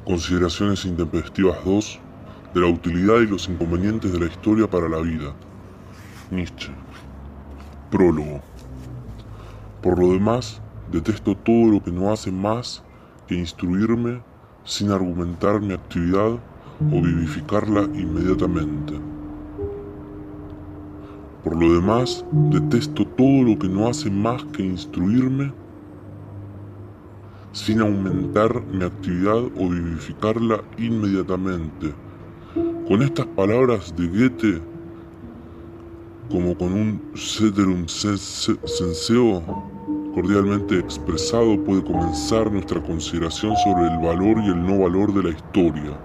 Consideraciones intempestivas 2 de la utilidad y los inconvenientes de la historia para la vida. Nietzsche. Prólogo. Por lo demás, detesto todo lo que no hace más que instruirme sin argumentar mi actividad o vivificarla inmediatamente. Por lo demás, detesto todo lo que no hace más que instruirme sin aumentar mi actividad o vivificarla inmediatamente. Con estas palabras de Goethe, como con un ceterum censeo cordialmente expresado, puede comenzar nuestra consideración sobre el valor y el no valor de la historia.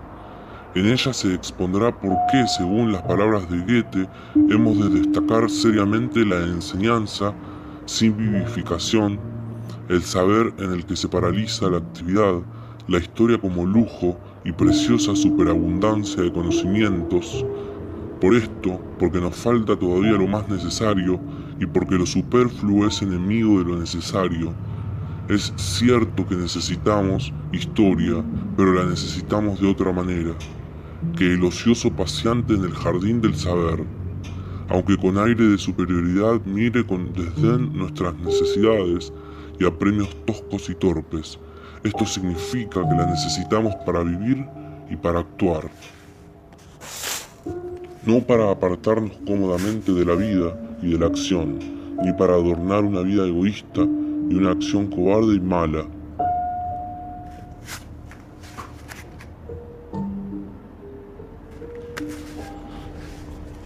En ella se expondrá por qué, según las palabras de Goethe, hemos de destacar seriamente la enseñanza sin vivificación, el saber en el que se paraliza la actividad, la historia como lujo y preciosa superabundancia de conocimientos. Por esto, porque nos falta todavía lo más necesario y porque lo superfluo es enemigo de lo necesario. Es cierto que necesitamos historia, pero la necesitamos de otra manera, que el ocioso paseante en el jardín del saber, aunque con aire de superioridad mire con desdén nuestras necesidades y apremios toscos y torpes. Esto significa que la necesitamos para vivir y para actuar, no para apartarnos cómodamente de la vida y de la acción, ni para adornar una vida egoísta y una acción cobarde y mala.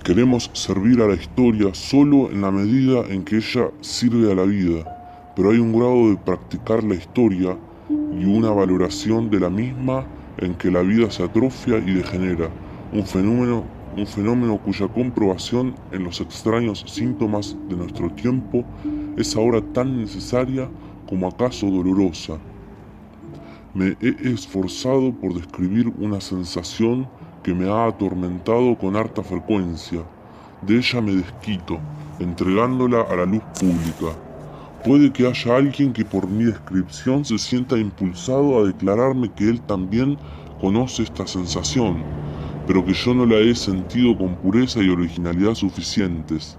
Queremos servir a la historia solo en la medida en que ella sirve a la vida, pero hay un grado de practicar la historia y una valoración de la misma en que la vida se atrofia y degenera, un fenómeno cuya comprobación en los extraños síntomas de nuestro tiempo es ahora tan necesaria como acaso dolorosa. Me he esforzado por describir una sensación que me ha atormentado con harta frecuencia. De ella me desquito, entregándola a la luz pública. Puede que haya alguien que por mi descripción se sienta impulsado a declararme que él también conoce esta sensación, pero que yo no la he sentido con pureza y originalidad suficientes,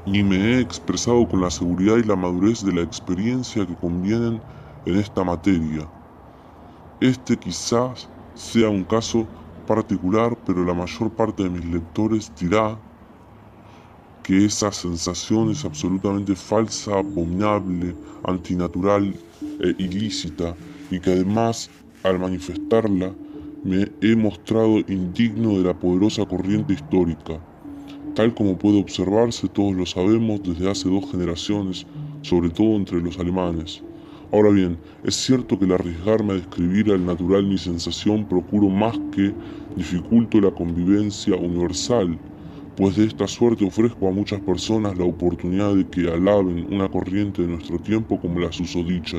ni me he expresado con la seguridad y la madurez de la experiencia que convienen en esta materia. Este quizás sea un caso particular, pero la mayor parte de mis lectores dirá que esa sensación es absolutamente falsa, abominable, antinatural e ilícita, y que además, al manifestarla, me he mostrado indigno de la poderosa corriente histórica. Tal como puede observarse, todos lo sabemos desde hace 2 generaciones, sobre todo entre los alemanes. Ahora bien, es cierto que al arriesgarme a describir al natural mi sensación procuro más que dificulto la convivencia universal, pues de esta suerte ofrezco a muchas personas la oportunidad de que alaben una corriente de nuestro tiempo como la susodicha.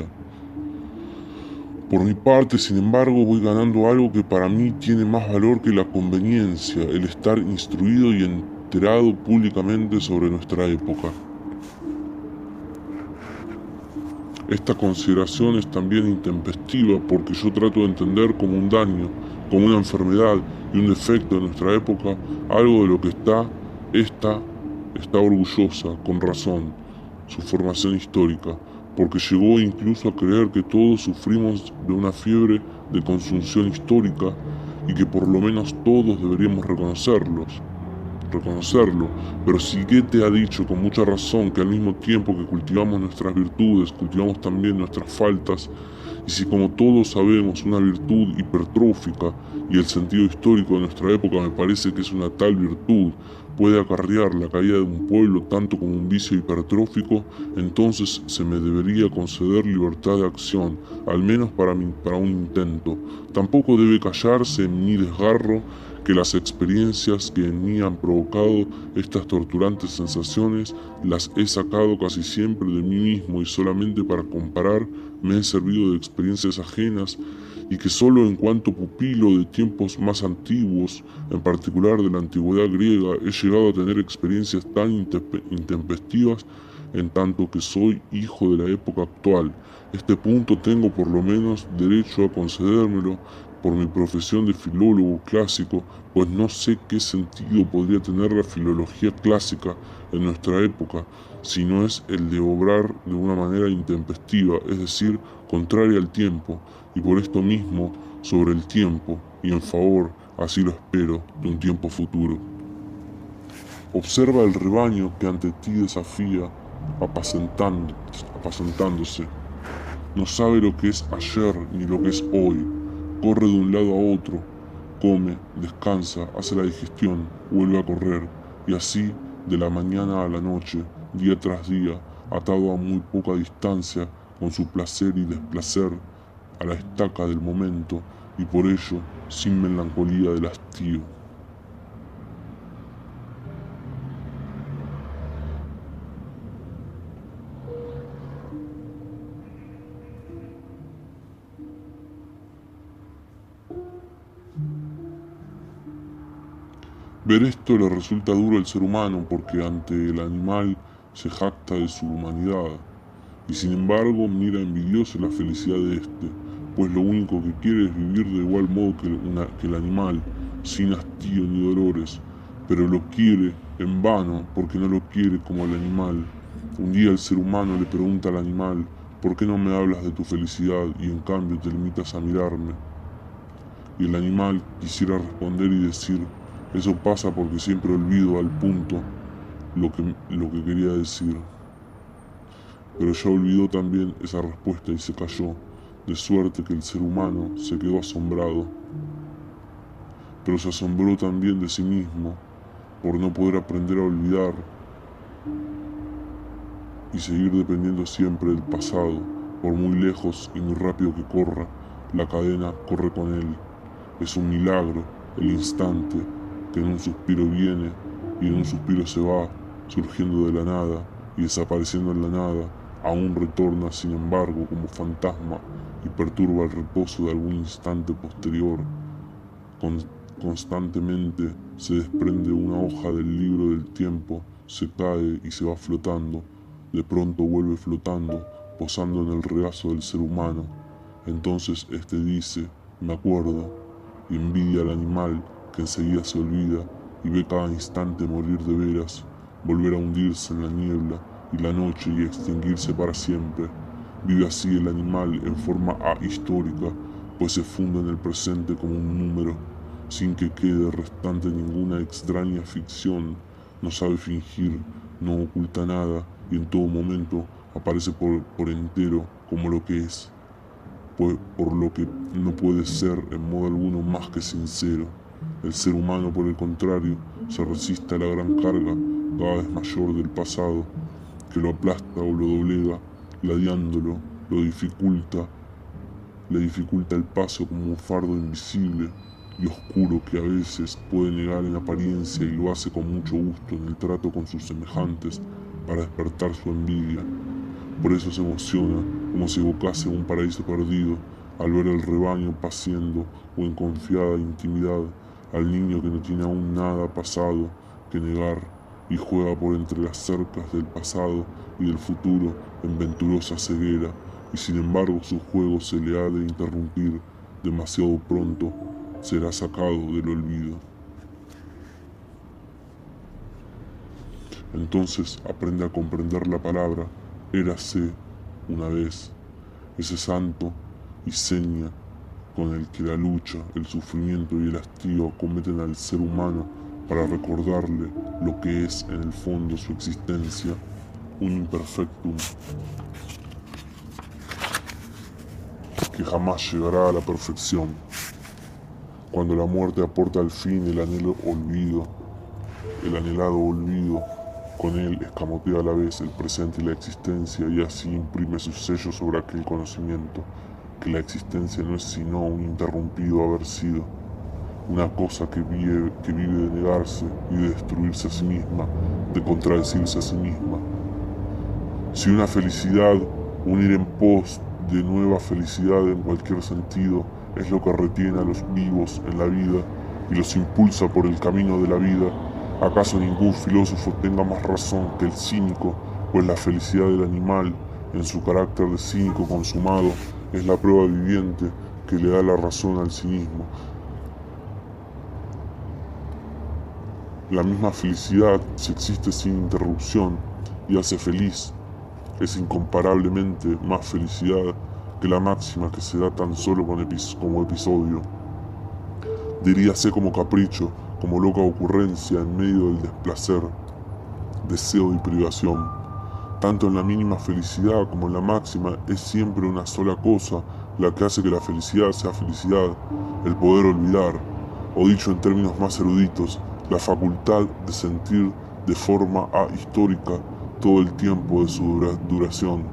Por mi parte, sin embargo, voy ganando algo que para mí tiene más valor que la conveniencia, el estar instruido y enterado públicamente sobre nuestra época. Esta consideración es también intempestiva porque yo trato de entender como un daño, como una enfermedad y un defecto de nuestra época, algo de lo que está orgullosa, con razón, su formación histórica, porque llegó incluso a creer que todos sufrimos de una fiebre de consunción histórica y que por lo menos todos deberíamos reconocerlo, pero si Goethe ha dicho con mucha razón que al mismo tiempo que cultivamos nuestras virtudes, cultivamos también nuestras faltas, y si como todos sabemos una virtud hipertrófica y el sentido histórico de nuestra época me parece que es una tal virtud, puede acarrear la caída de un pueblo tanto como un vicio hipertrófico, entonces se me debería conceder libertad de acción, al menos para un intento. Tampoco debe callarse en mi desgarro que las experiencias que en mí han provocado estas torturantes sensaciones las he sacado casi siempre de mí mismo y solamente para comparar me he servido de experiencias ajenas y que solo en cuanto pupilo de tiempos más antiguos, en particular de la antigüedad griega, he llegado a tener experiencias tan intempestivas en tanto que soy hijo de la época actual. Este punto tengo por lo menos derecho a concedérmelo por mi profesión de filólogo clásico, pues no sé qué sentido podría tener la filología clásica en nuestra época, si no es el de obrar de una manera intempestiva, es decir, contraria al tiempo, y por esto mismo sobre el tiempo, y en favor, así lo espero, de un tiempo futuro. Observa el rebaño que ante ti desafía, apacentándose. No sabe lo que es ayer ni lo que es hoy. Corre de un lado a otro, come, descansa, hace la digestión, vuelve a correr, y así de la mañana a la noche, día tras día, atado a muy poca distancia, con su placer y desplacer, a la estaca del momento, y por ello sin melancolía del hastío. Ver esto le resulta duro al ser humano porque ante el animal se jacta de su humanidad y sin embargo mira envidioso la felicidad de éste, pues lo único que quiere es vivir de igual modo que el animal, sin hastío ni dolores, pero lo quiere en vano porque no lo quiere como el animal. Un día el ser humano le pregunta al animal, ¿por qué no me hablas de tu felicidad y en cambio te limitas a mirarme? Y el animal quisiera responder y decir, eso pasa porque siempre olvido al punto lo que quería decir. Pero ya olvidó también esa respuesta y se cayó, de suerte que el ser humano se quedó asombrado. Pero se asombró también de sí mismo, por no poder aprender a olvidar y seguir dependiendo siempre del pasado, por muy lejos y muy rápido que corra, la cadena corre con él. Es un milagro el instante que en un suspiro viene y en un suspiro se va, surgiendo de la nada y desapareciendo en la nada, aún retorna sin embargo como fantasma y perturba el reposo de algún instante posterior. Constantemente se desprende una hoja del libro del tiempo, se cae y se va flotando, de pronto vuelve flotando, posando en el regazo del ser humano. Entonces éste dice, me acuerdo, y envidia al animal que enseguida se olvida y ve cada instante morir de veras, volver a hundirse en la niebla y la noche y extinguirse para siempre. Vive así el animal en forma ahistórica, pues se funda en el presente como un número, sin que quede restante ninguna extraña ficción, no sabe fingir, no oculta nada y en todo momento aparece por entero como lo que es, por lo que no puede ser en modo alguno más que sincero. El ser humano, por el contrario, se resiste a la gran carga cada vez mayor del pasado, que lo aplasta o lo doblega, ladeándolo, le dificulta el paso como un fardo invisible y oscuro que a veces puede negar en apariencia y lo hace con mucho gusto en el trato con sus semejantes para despertar su envidia. Por eso se emociona como si evocase un paraíso perdido al ver el rebaño paciendo o en confiada intimidad al niño que no tiene aún nada pasado que negar y juega por entre las cercas del pasado y del futuro en venturosa ceguera, y sin embargo su juego se le ha de interrumpir demasiado pronto, será sacado del olvido. Entonces aprende a comprender la palabra érase una vez, ese santo y seña con el que la lucha, el sufrimiento y el hastío acometen al ser humano para recordarle lo que es en el fondo su existencia, un imperfectum que jamás llegará a la perfección. Cuando la muerte aporta al fin el anhelado olvido, con él escamotea a la vez el presente y la existencia y así imprime su sello sobre aquel conocimiento, que la existencia no es sino un interrumpido haber sido, una cosa que vive de negarse y de destruirse a sí misma, de contradecirse a sí misma. Si una felicidad, un ir en pos de nueva felicidad en cualquier sentido, es lo que retiene a los vivos en la vida y los impulsa por el camino de la vida, ¿acaso ningún filósofo tenga más razón que el cínico pues la felicidad del animal, en su carácter de cínico consumado, es la prueba viviente que le da la razón al cinismo. La misma felicidad, si existe sin interrupción y hace feliz, es incomparablemente más felicidad que la máxima que se da tan solo como episodio. Diríase como capricho, como loca ocurrencia en medio del desplacer, deseo y privación. Tanto en la mínima felicidad como en la máxima es siempre una sola cosa la que hace que la felicidad sea felicidad, el poder olvidar, o dicho en términos más eruditos, la facultad de sentir de forma ahistórica todo el tiempo de su duración.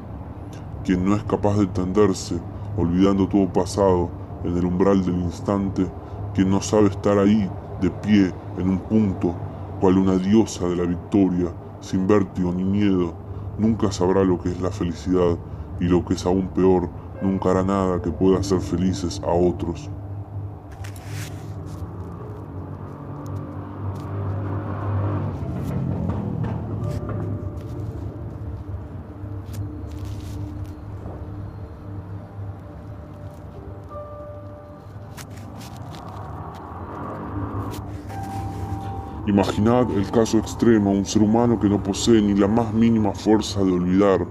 Quien no es capaz de entenderse, olvidando todo pasado, en el umbral del instante, quien no sabe estar ahí, de pie, en un punto, cual una diosa de la victoria, sin vértigo ni miedo, nunca sabrá lo que es la felicidad, y lo que es aún peor, nunca hará nada que pueda hacer felices a otros. Imaginad el caso extremo, un ser humano que no posee ni la más mínima fuerza de olvidar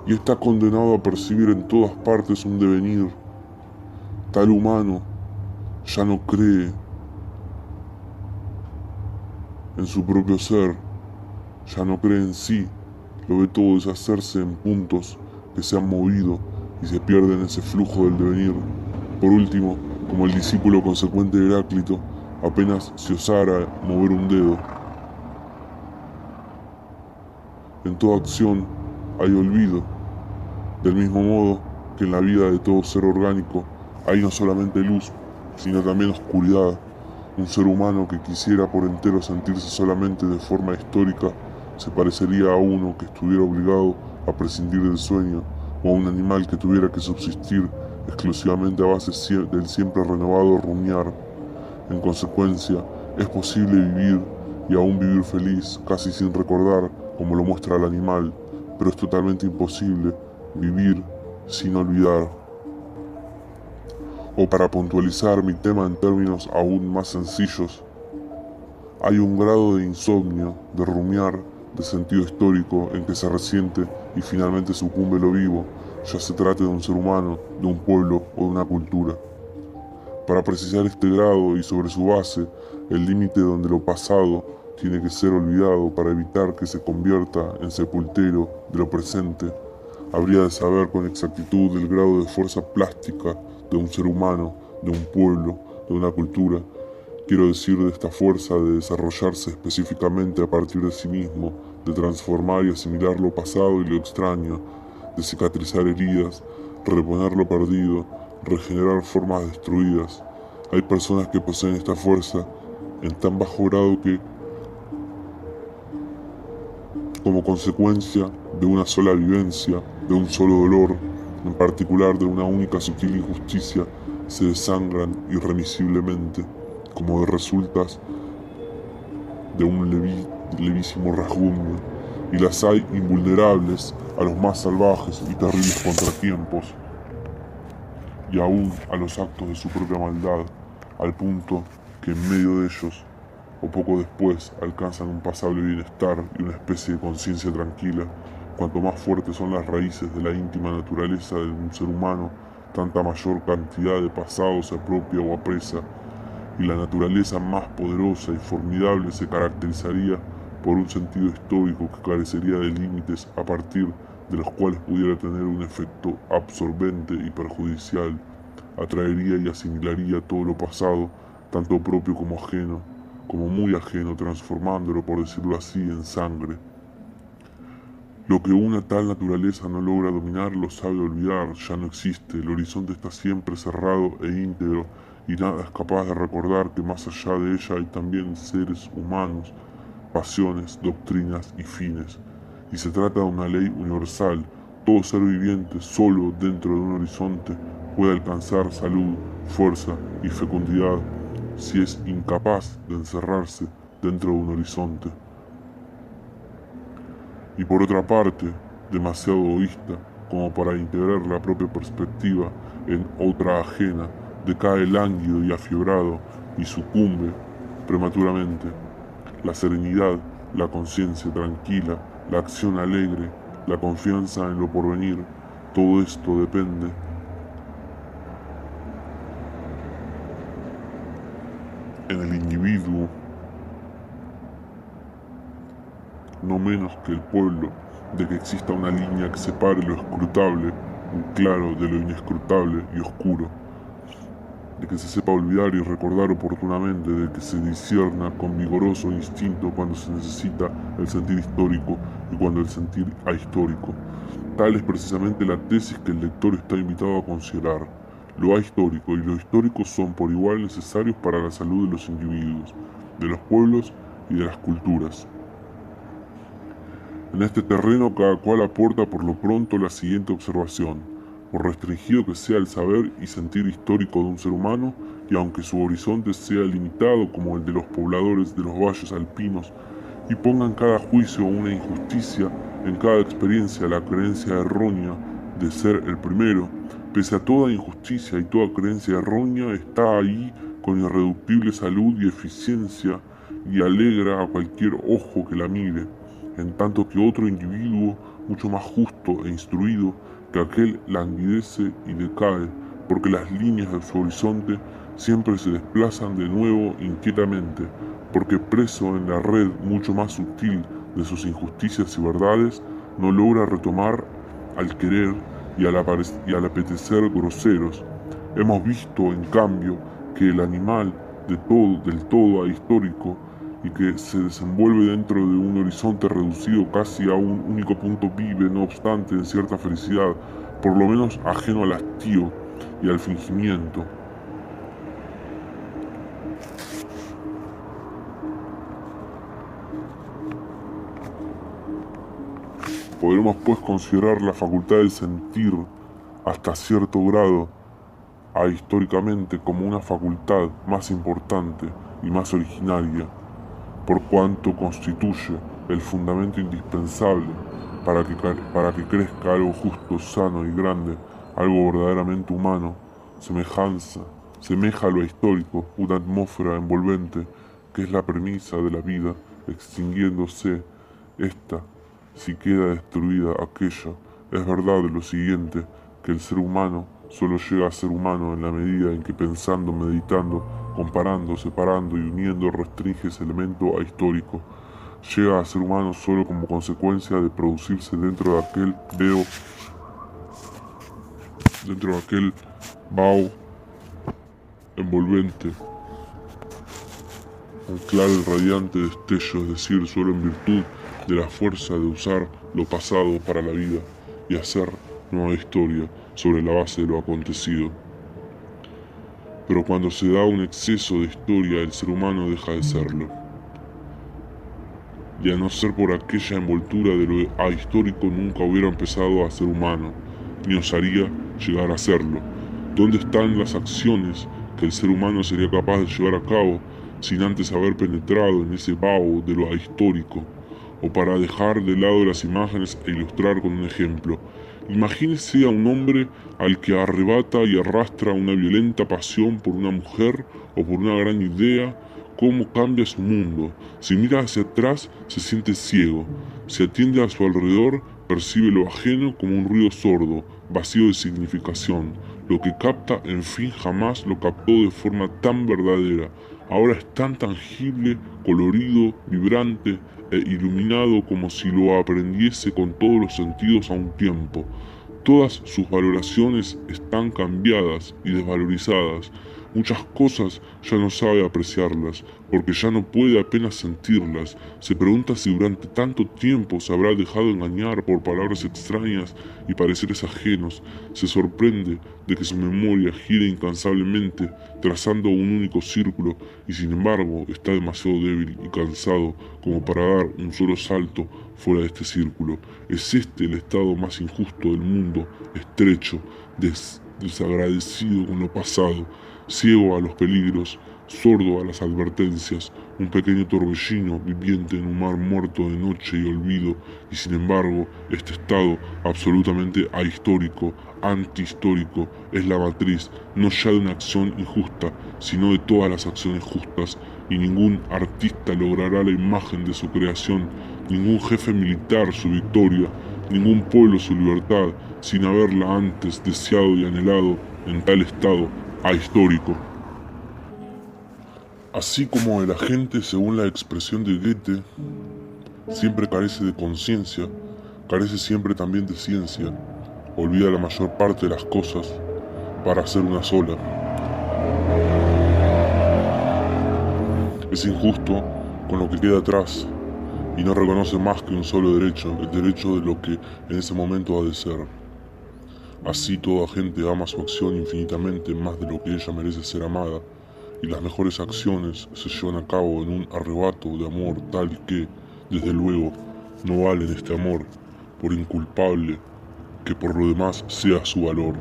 y está condenado a percibir en todas partes un devenir. Tal humano ya no cree en su propio ser, ya no cree en sí, lo ve todo deshacerse en puntos que se han movido y se pierde en ese flujo del devenir. Por último, como el discípulo consecuente de Heráclito, apenas se osara mover un dedo. En toda acción hay olvido, del mismo modo que en la vida de todo ser orgánico hay no solamente luz, sino también oscuridad. Un ser humano que quisiera por entero sentirse solamente de forma histórica se parecería a uno que estuviera obligado a prescindir del sueño, o a un animal que tuviera que subsistir exclusivamente a base del siempre renovado rumiar. En consecuencia, es posible vivir y aún vivir feliz, casi sin recordar, como lo muestra el animal, pero es totalmente imposible vivir sin olvidar. O para puntualizar mi tema en términos aún más sencillos, hay un grado de insomnio, de rumiar, de sentido histórico en que se resiente y finalmente sucumbe lo vivo, ya se trate de un ser humano, de un pueblo o de una cultura. Para precisar este grado y sobre su base, el límite donde lo pasado tiene que ser olvidado para evitar que se convierta en sepultero de lo presente, habría de saber con exactitud el grado de fuerza plástica de un ser humano, de un pueblo, de una cultura. Quiero decir de esta fuerza de desarrollarse específicamente a partir de sí mismo, de transformar y asimilar lo pasado y lo extraño, de cicatrizar heridas, reponer lo perdido, regenerar formas destruidas. Hay personas que poseen esta fuerza en tan bajo grado que, como consecuencia de una sola vivencia, de un solo dolor, en particular de una única sutil injusticia, se desangran irremisiblemente, como de resultas de un levísimo rasguño, y las hay invulnerables a los más salvajes y terribles contratiempos, y aún a los actos de su propia maldad, al punto que en medio de ellos, o poco después, alcanzan un pasable bienestar y una especie de conciencia tranquila. Cuanto más fuertes son las raíces de la íntima naturaleza de un ser humano, tanta mayor cantidad de pasado se apropia o apresa, y la naturaleza más poderosa y formidable se caracterizaría por un sentido estoico que carecería de límites a partir de los cuales pudiera tener un efecto absorbente y perjudicial, atraería y asimilaría todo lo pasado, tanto propio como ajeno, como muy ajeno, transformándolo, por decirlo así, en sangre. Lo que una tal naturaleza no logra dominar lo sabe olvidar, ya no existe, el horizonte está siempre cerrado e íntegro, y nada es capaz de recordar que más allá de ella hay también seres humanos, pasiones, doctrinas y fines. Y se trata de una ley universal. Todo ser viviente solo dentro de un horizonte puede alcanzar salud, fuerza y fecundidad si es incapaz de encerrarse dentro de un horizonte. y por otra parte, demasiado egoísta como para integrar la propia perspectiva en otra ajena, decae lánguido y afiebrado y sucumbe prematuramente. La serenidad, la conciencia tranquila, la acción alegre, la confianza en lo porvenir, todo esto depende en el individuo, no menos que el pueblo, de que exista una línea que separe lo escrutable, un claro de lo inescrutable y oscuro, de que se sepa olvidar y recordar oportunamente, de que se discierna con vigoroso instinto cuando se necesita el sentir histórico y cuando el sentir ahistórico. Tal es precisamente la tesis que el lector está invitado a considerar. Lo ahistórico y lo histórico son por igual necesarios para la salud de los individuos, de los pueblos y de las culturas. En este terreno cada cual aporta por lo pronto la siguiente observación. Por restringido que sea el saber y sentir histórico de un ser humano, y aunque su horizonte sea limitado como el de los pobladores de los valles alpinos, y ponga en cada juicio una injusticia, en cada experiencia la creencia errónea de ser el primero, pese a toda injusticia y toda creencia errónea está ahí con irreductible salud y eficiencia y alegra a cualquier ojo que la mire, en tanto que otro individuo mucho más justo e instruido que aquel languidece y decae, porque las líneas de su horizonte siempre se desplazan de nuevo inquietamente, porque preso en la red mucho más sutil de sus injusticias y verdades, no logra retomar al querer y al apetecer groseros. Hemos visto, en cambio, que el animal del todo ahistórico y que se desenvuelve dentro de un horizonte reducido casi a un único punto vive, no obstante, en cierta felicidad, por lo menos ajeno al hastío y al fingimiento. Podremos pues considerar la facultad de sentir hasta cierto grado ahistóricamente como una facultad más importante y más originaria, por cuanto constituye el fundamento indispensable para que crezca algo justo, sano y grande, algo verdaderamente humano, semeja a lo histórico, una atmósfera envolvente que es la premisa de la vida, extinguiéndose esta, si queda destruida aquella. Es verdad lo siguiente, que el ser humano solo llega a ser humano en la medida en que pensando, meditando, comparando, separando y uniendo restringe ese elemento ahistórico. Llega a ser humano solo como consecuencia de producirse dentro de aquel vaho envolvente, un claro y radiante destello, es decir, solo en virtud de la fuerza de usar lo pasado para la vida y hacer nueva historia sobre la base de lo acontecido. Pero cuando se da un exceso de historia, el ser humano deja de serlo. Y a no ser por aquella envoltura de lo ahistórico, nunca hubiera empezado a ser humano, ni osaría llegar a serlo. ¿Dónde están las acciones que el ser humano sería capaz de llevar a cabo sin antes haber penetrado en ese vaho de lo ahistórico? O para dejar de lado las imágenes e ilustrar con un ejemplo. Imagínese a un hombre al que arrebata y arrastra una violenta pasión por una mujer o por una gran idea. Cómo cambia su mundo. Si mira hacia atrás, se siente ciego. Si atiende a su alrededor, percibe lo ajeno como un ruido sordo, vacío de significación. Lo que capta, en fin, jamás lo captó de forma tan verdadera. Ahora es tan tangible, colorido, vibrante e iluminado como si lo aprendiese con todos los sentidos a un tiempo. Todas sus valoraciones están cambiadas y desvalorizadas. Muchas cosas ya no sabe apreciarlas, porque ya no puede apenas sentirlas. Se pregunta si durante tanto tiempo se habrá dejado engañar por palabras extrañas y pareceres ajenos. Se sorprende de que su memoria gire incansablemente, trazando un único círculo, y sin embargo está demasiado débil y cansado como para dar un solo salto fuera de este círculo. Es este el estado más injusto del mundo, estrecho, desagradecido con lo pasado, ciego a los peligros, sordo a las advertencias, un pequeño torbellino viviente en un mar muerto de noche y olvido, y sin embargo, este estado absolutamente ahistórico, antihistórico, es la matriz no ya de una acción injusta, sino de todas las acciones justas, y ningún artista logrará la imagen de su creación, ningún jefe militar su victoria, ningún pueblo su libertad, sin haberla antes deseado y anhelado en tal estado ahistórico. Así como el agente, según la expresión de Goethe, siempre carece de conciencia, carece siempre también de ciencia, olvida la mayor parte de las cosas para hacer una sola. Es injusto con lo que queda atrás y no reconoce más que un solo derecho, el derecho de lo que en ese momento ha de ser. Así toda gente ama su acción infinitamente más de lo que ella merece ser amada, y las mejores acciones se llevan a cabo en un arrebato de amor tal que, desde luego, no valen este amor, por inculpable que por lo demás sea su valor.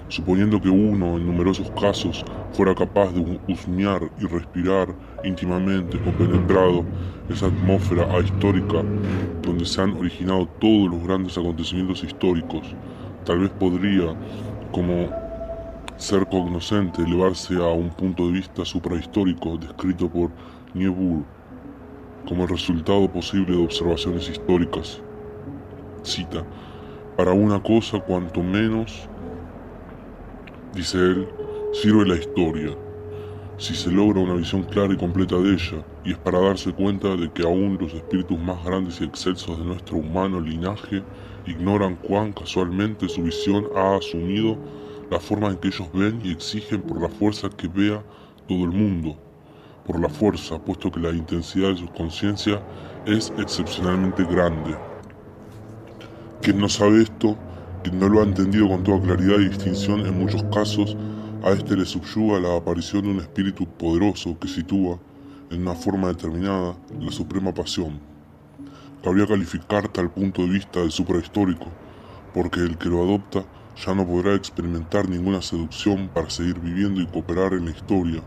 Suponiendo que uno, en numerosos casos, fuera capaz de husmear y respirar íntimamente, compenetrado, esa atmósfera ahistórica donde se han originado todos los grandes acontecimientos históricos, tal vez podría, como ser cognoscente, elevarse a un punto de vista suprahistórico descrito por Niebuhr como el resultado posible de observaciones históricas. Cita: para una cosa cuanto menos, dice él, sirve la historia, si se logra una visión clara y completa de ella, y es para darse cuenta de que aún los espíritus más grandes y excelsos de nuestro humano linaje ignoran cuán casualmente su visión ha asumido la forma en que ellos ven y exigen por la fuerza que vea todo el mundo, por la fuerza, puesto que la intensidad de su conciencia es excepcionalmente grande. Quien no sabe esto, quien no lo ha entendido con toda claridad y distinción, en muchos casos, a este le subyuga la aparición de un espíritu poderoso que sitúa, en una forma determinada, la suprema pasión. Cabría calificar tal punto de vista de suprahistórico, porque el que lo adopta ya no podrá experimentar ninguna seducción para seguir viviendo y cooperar en la historia,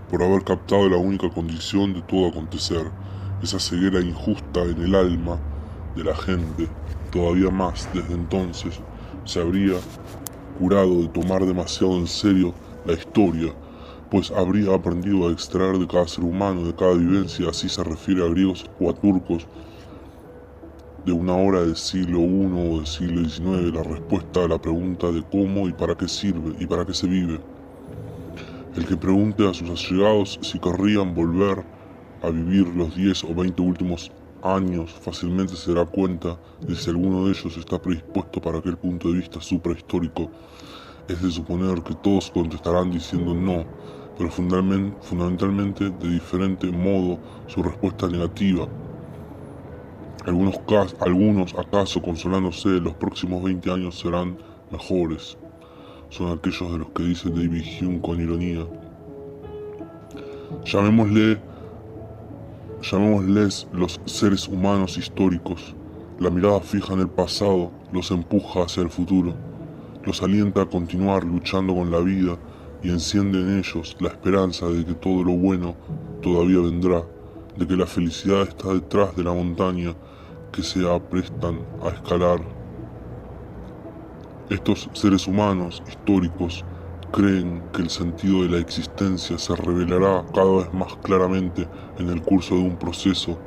por haber captado la única condición de todo acontecer, esa ceguera injusta en el alma de la gente. Todavía más, desde entonces, se habría curado de tomar demasiado en serio la historia, pues habría aprendido a extraer de cada ser humano, de cada vivencia, así se refiere a griegos o a turcos, de una hora del siglo I o del siglo XIX, la respuesta a la pregunta de cómo y para qué sirve y para qué se vive. El que pregunte a sus allegados si querrían volver a vivir los 10 o 20 últimos años fácilmente se dará cuenta de si alguno de ellos está predispuesto para aquel punto de vista suprahistórico. Es de suponer que todos contestarán diciendo no, pero fundamentalmente de diferente modo su respuesta negativa. Algunos acaso consolándose, los próximos 20 años serán mejores. Son aquellos de los que dice David Hume con ironía. Llamémosles los seres humanos históricos. La mirada fija en el pasado los empuja hacia el futuro, los alienta a continuar luchando con la vida y enciende en ellos la esperanza de que todo lo bueno todavía vendrá, de que la felicidad está detrás de la montaña que se aprestan a escalar. Estos seres humanos históricos creen que el sentido de la existencia se revelará cada vez más claramente en el curso de un proceso.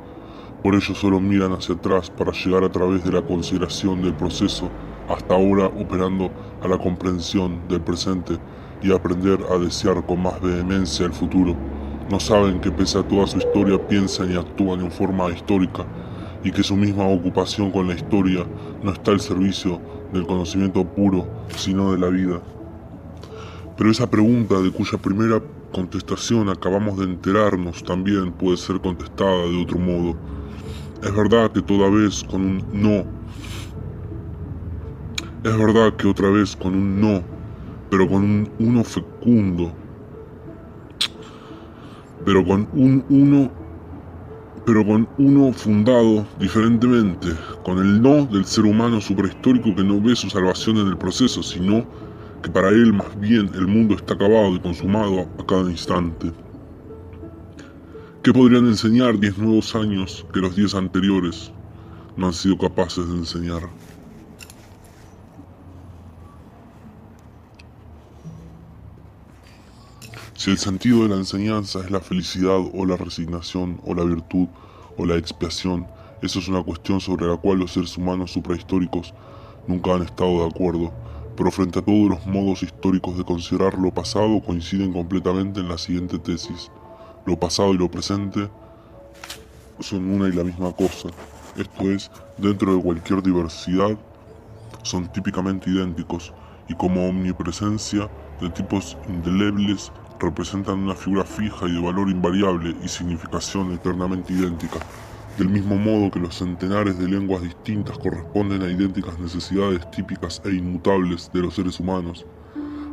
Por ello solo miran hacia atrás para llegar a través de la consideración del proceso hasta ahora operando a la comprensión del presente y aprender a desear con más vehemencia el futuro. No saben que pese a toda su historia piensan y actúan en forma histórica y que su misma ocupación con la historia no está al servicio del conocimiento puro, sino de la vida. Pero esa pregunta, de cuya primera contestación acabamos de enterarnos, también puede ser contestada de otro modo. Es verdad que toda vez con un no. Es verdad que otra vez con un no, pero con un uno fecundo. Pero con uno fundado diferentemente, con el no del ser humano suprahistórico que no ve su salvación en el proceso, sino que para él más bien el mundo está acabado y consumado a cada instante. ¿Qué podrían enseñar 10 nuevos años que los 10 anteriores no han sido capaces de enseñar? Si el sentido de la enseñanza es la felicidad o la resignación o la virtud o la expiación, eso es una cuestión sobre la cual los seres humanos suprahistóricos nunca han estado de acuerdo, pero frente a todos los modos históricos de considerar lo pasado coinciden completamente en la siguiente tesis: lo pasado y lo presente son una y la misma cosa, esto es, dentro de cualquier diversidad, son típicamente idénticos, y como omnipresencia de tipos indelebles representan una figura fija y de valor invariable y significación eternamente idéntica, del mismo modo que los centenares de lenguas distintas corresponden a idénticas necesidades típicas e inmutables de los seres humanos.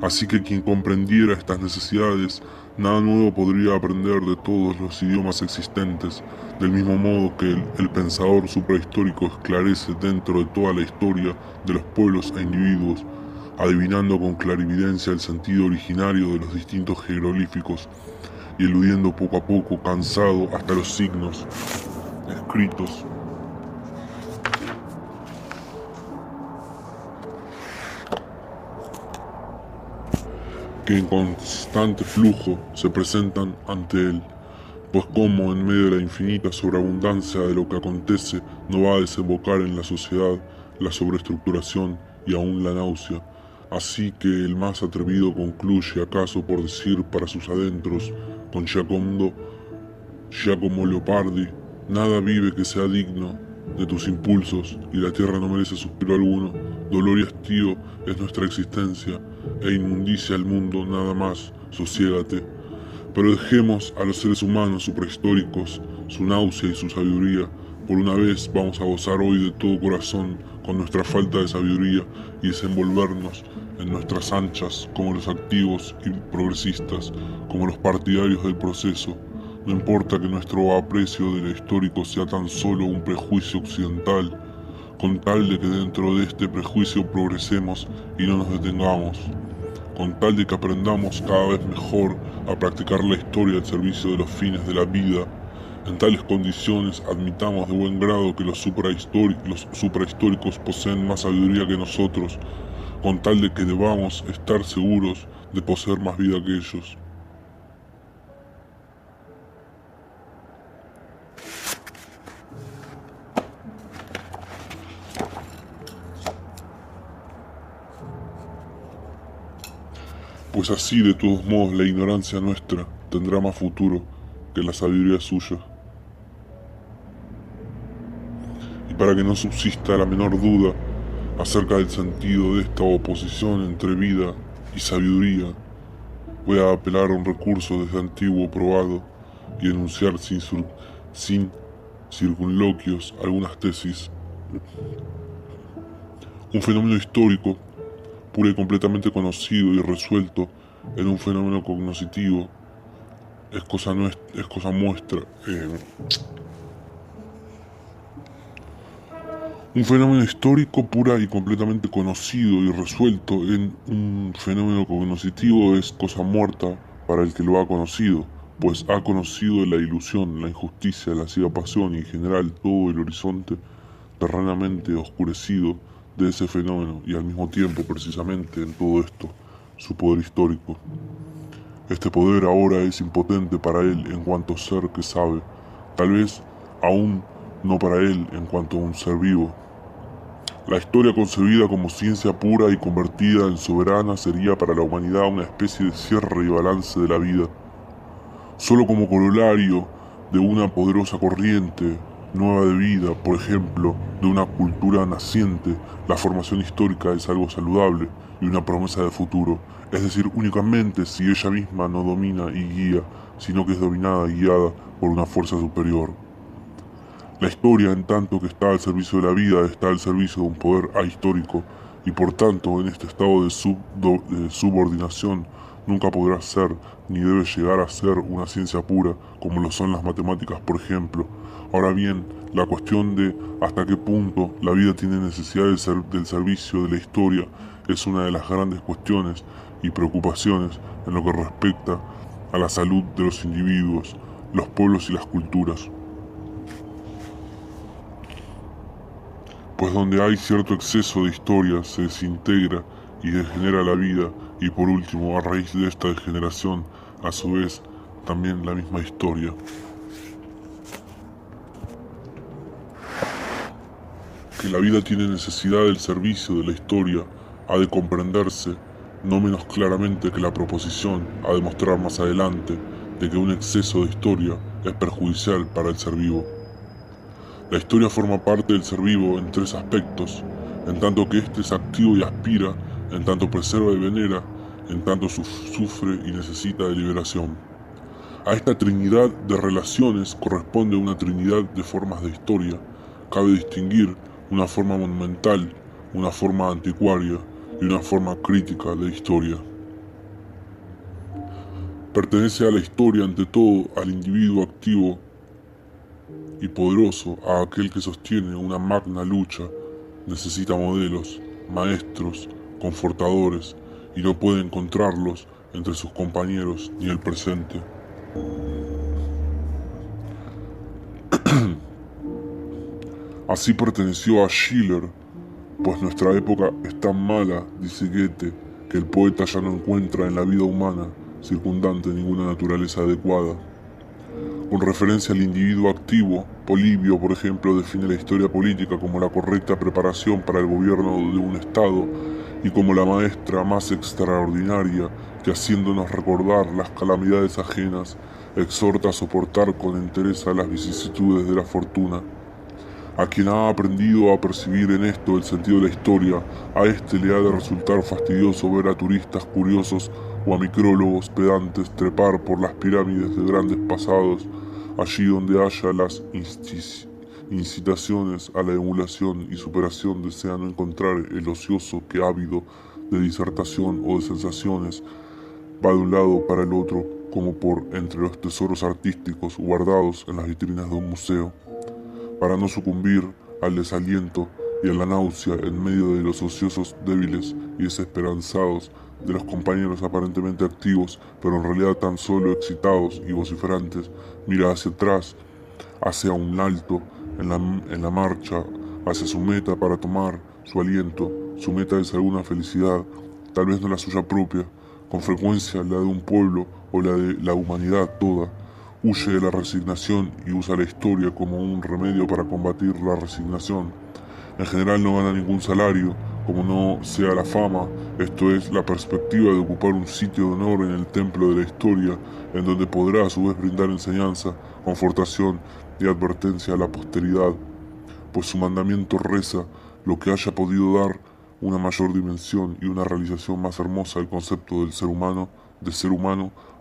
Así que quien comprendiera estas necesidades, nada nuevo podría aprender de todos los idiomas existentes, del mismo modo que el pensador suprahistórico esclarece dentro de toda la historia de los pueblos e individuos, adivinando con clarividencia el sentido originario de los distintos jeroglíficos y eludiendo poco a poco, cansado, hasta los signos escritos. Que en constante flujo se presentan ante él, pues como en medio de la infinita sobreabundancia de lo que acontece no va a desembocar en la sociedad la sobreestructuración y aún la náusea, así que el más atrevido concluye acaso por decir para sus adentros con Giacomo Leopardi: nada vive que sea digno de tus impulsos, y la tierra no merece suspiro alguno, dolor y hastío es nuestra existencia, e inmundicia el mundo nada más, sosiégate. Pero dejemos a los seres humanos suprahistóricos su náusea y su sabiduría. Por una vez vamos a gozar hoy de todo corazón con nuestra falta de sabiduría y desenvolvernos en nuestras anchas como los activos y progresistas, como los partidarios del proceso. No importa que nuestro aprecio de lo histórico sea tan solo un prejuicio occidental, con tal de que dentro de este prejuicio progresemos y no nos detengamos, con tal de que aprendamos cada vez mejor a practicar la historia al servicio de los fines de la vida. En tales condiciones admitamos de buen grado que los suprahistóricos poseen más sabiduría que nosotros, con tal de que debamos estar seguros de poseer más vida que ellos. Pues así, de todos modos, la ignorancia nuestra tendrá más futuro que la sabiduría suya. Y para que no subsista la menor duda acerca del sentido de esta oposición entre vida y sabiduría, voy a apelar a un recurso desde antiguo probado y enunciar sin circunloquios algunas tesis. Un fenómeno histórico, pura y completamente conocido y resuelto en un fenómeno cognoscitivo, es cosa muestra. Un fenómeno histórico pura y completamente conocido y resuelto en un fenómeno cognoscitivo es cosa muerta para el que lo ha conocido, pues ha conocido la ilusión, la injusticia, la ciega pasión y en general todo el horizonte terrenamente oscurecido de ese fenómeno, y al mismo tiempo, precisamente en todo esto, su poder histórico. Este poder ahora es impotente para él en cuanto ser que sabe, tal vez aún no para él en cuanto un ser vivo. La historia concebida como ciencia pura y convertida en soberana sería para la humanidad una especie de cierre y balance de la vida, solo como corolario de una poderosa corriente nueva de vida, por ejemplo, de una cultura naciente. La formación histórica es algo saludable y una promesa de futuro, es decir, únicamente si ella misma no domina y guía, sino que es dominada y guiada por una fuerza superior. La historia, en tanto que está al servicio de la vida, está al servicio de un poder ahistórico, y por tanto, en este estado de subordinación, nunca podrá ser, ni debe llegar a ser una ciencia pura, como lo son las matemáticas, por ejemplo. Ahora bien, la cuestión de hasta qué punto la vida tiene necesidad del servicio de la historia es una de las grandes cuestiones y preocupaciones en lo que respecta a la salud de los individuos, los pueblos y las culturas. Pues donde hay cierto exceso de historia se desintegra y degenera la vida, y por último, a raíz de esta degeneración, a su vez, también la misma historia. Que la vida tiene necesidad del servicio de la historia ha de comprenderse no menos claramente que la proposición a demostrar más adelante de que un exceso de historia es perjudicial para el ser vivo. La historia forma parte del ser vivo en tres aspectos, en tanto que éste es activo y aspira, en tanto preserva y venera, en tanto sufre y necesita de liberación. A esta trinidad de relaciones corresponde una trinidad de formas de historia. Cabe distinguir una forma monumental, una forma anticuaria y una forma crítica de historia. Pertenece a la historia ante todo al individuo activo y poderoso, a aquel que sostiene una magna lucha, necesita modelos, maestros, confortadores, y no puede encontrarlos entre sus compañeros ni el presente. Así perteneció a Schiller, pues nuestra época es tan mala, dice Goethe, que el poeta ya no encuentra en la vida humana circundante ninguna naturaleza adecuada. Con referencia al individuo activo, Polibio, por ejemplo, define la historia política como la correcta preparación para el gobierno de un Estado y como la maestra más extraordinaria que, haciéndonos recordar las calamidades ajenas, exhorta a soportar con entereza las vicisitudes de la fortuna. A quien ha aprendido a percibir en esto el sentido de la historia, a este le ha de resultar fastidioso ver a turistas curiosos o a micrólogos pedantes trepar por las pirámides de grandes pasados, allí donde haya las incitaciones a la emulación y superación desean encontrar el ocioso que ávido de disertación o de sensaciones va de un lado para el otro como por entre los tesoros artísticos guardados en las vitrinas de un museo, para no sucumbir al desaliento y a la náusea en medio de los ociosos débiles y desesperanzados de los compañeros aparentemente activos, pero en realidad tan solo excitados y vociferantes. Mira hacia atrás, hacia un alto en la marcha, hacia su meta para tomar su aliento. Su meta es alguna felicidad, tal vez no la suya propia, con frecuencia la de un pueblo o la de la humanidad toda. Huye de la resignación y usa la historia como un remedio para combatir la resignación. En general no gana ningún salario, como no sea la fama, esto es, la perspectiva de ocupar un sitio de honor en el templo de la historia, en donde podrá a su vez brindar enseñanza, confortación y advertencia a la posteridad, pues su mandamiento reza lo que haya podido dar una mayor dimensión y una realización más hermosa al concepto del ser humano,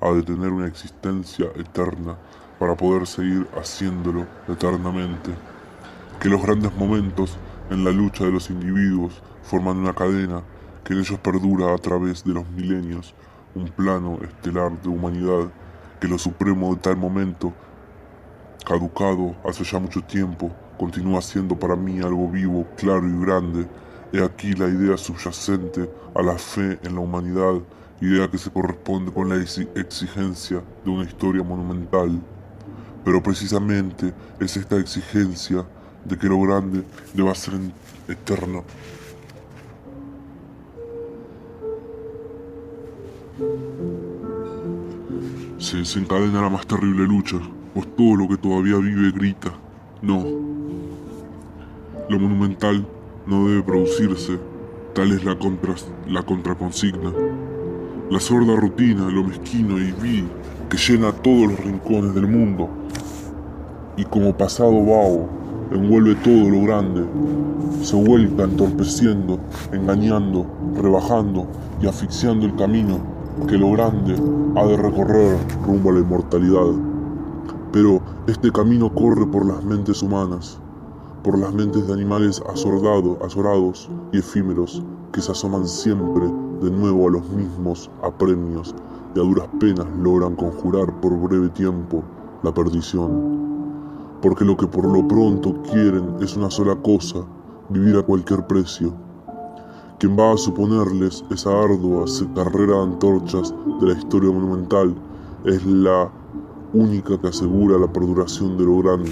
ha de tener una existencia eterna para poder seguir haciéndolo eternamente. Que los grandes momentos en la lucha de los individuos forman una cadena que en ellos perdura a través de los milenios, un plano estelar de humanidad, que lo supremo de tal momento, caducado hace ya mucho tiempo, continúa siendo para mí algo vivo, claro y grande. He aquí la idea subyacente a la fe en la humanidad, idea que se corresponde con la exigencia de una historia monumental. Pero precisamente es esta exigencia de que lo grande deba ser eterno. Se desencadena la más terrible lucha, pues todo lo que todavía vive grita, no. Lo monumental no debe producirse, tal es la contraconsigna. La sorda rutina, lo mezquino y vil que llena todos los rincones del mundo y como pasado vaho envuelve todo lo grande, se vuelca entorpeciendo, engañando, rebajando y asfixiando el camino que lo grande ha de recorrer rumbo a la inmortalidad. Pero este camino corre por las mentes humanas, por las mentes de animales azorados y efímeros que se asoman siempre de nuevo a los mismos apremios y a duras penas logran conjurar por breve tiempo la perdición. Porque lo que por lo pronto quieren es una sola cosa, vivir a cualquier precio. quien va a suponerles esa ardua carrera de antorchas de la historia monumental es la única que asegura la perduración de lo grande.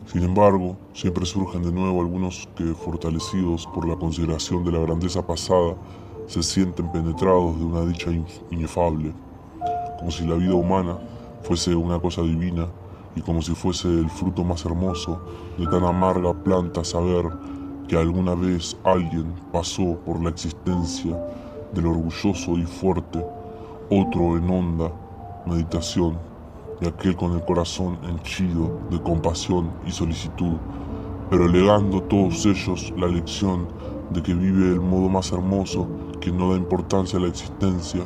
Sin embargo, siempre surgen de nuevo algunos que, fortalecidos por la consideración de la grandeza pasada, se sienten penetrados de una dicha inefable, como si la vida humana fuese una cosa divina y como si fuese el fruto más hermoso de tan amarga planta saber que alguna vez alguien pasó por la existencia del orgulloso y fuerte, otro en honda meditación, y aquel con el corazón henchido de compasión y solicitud, pero legando a todos ellos la lección de que vive el modo más hermoso, que no da importancia a la existencia.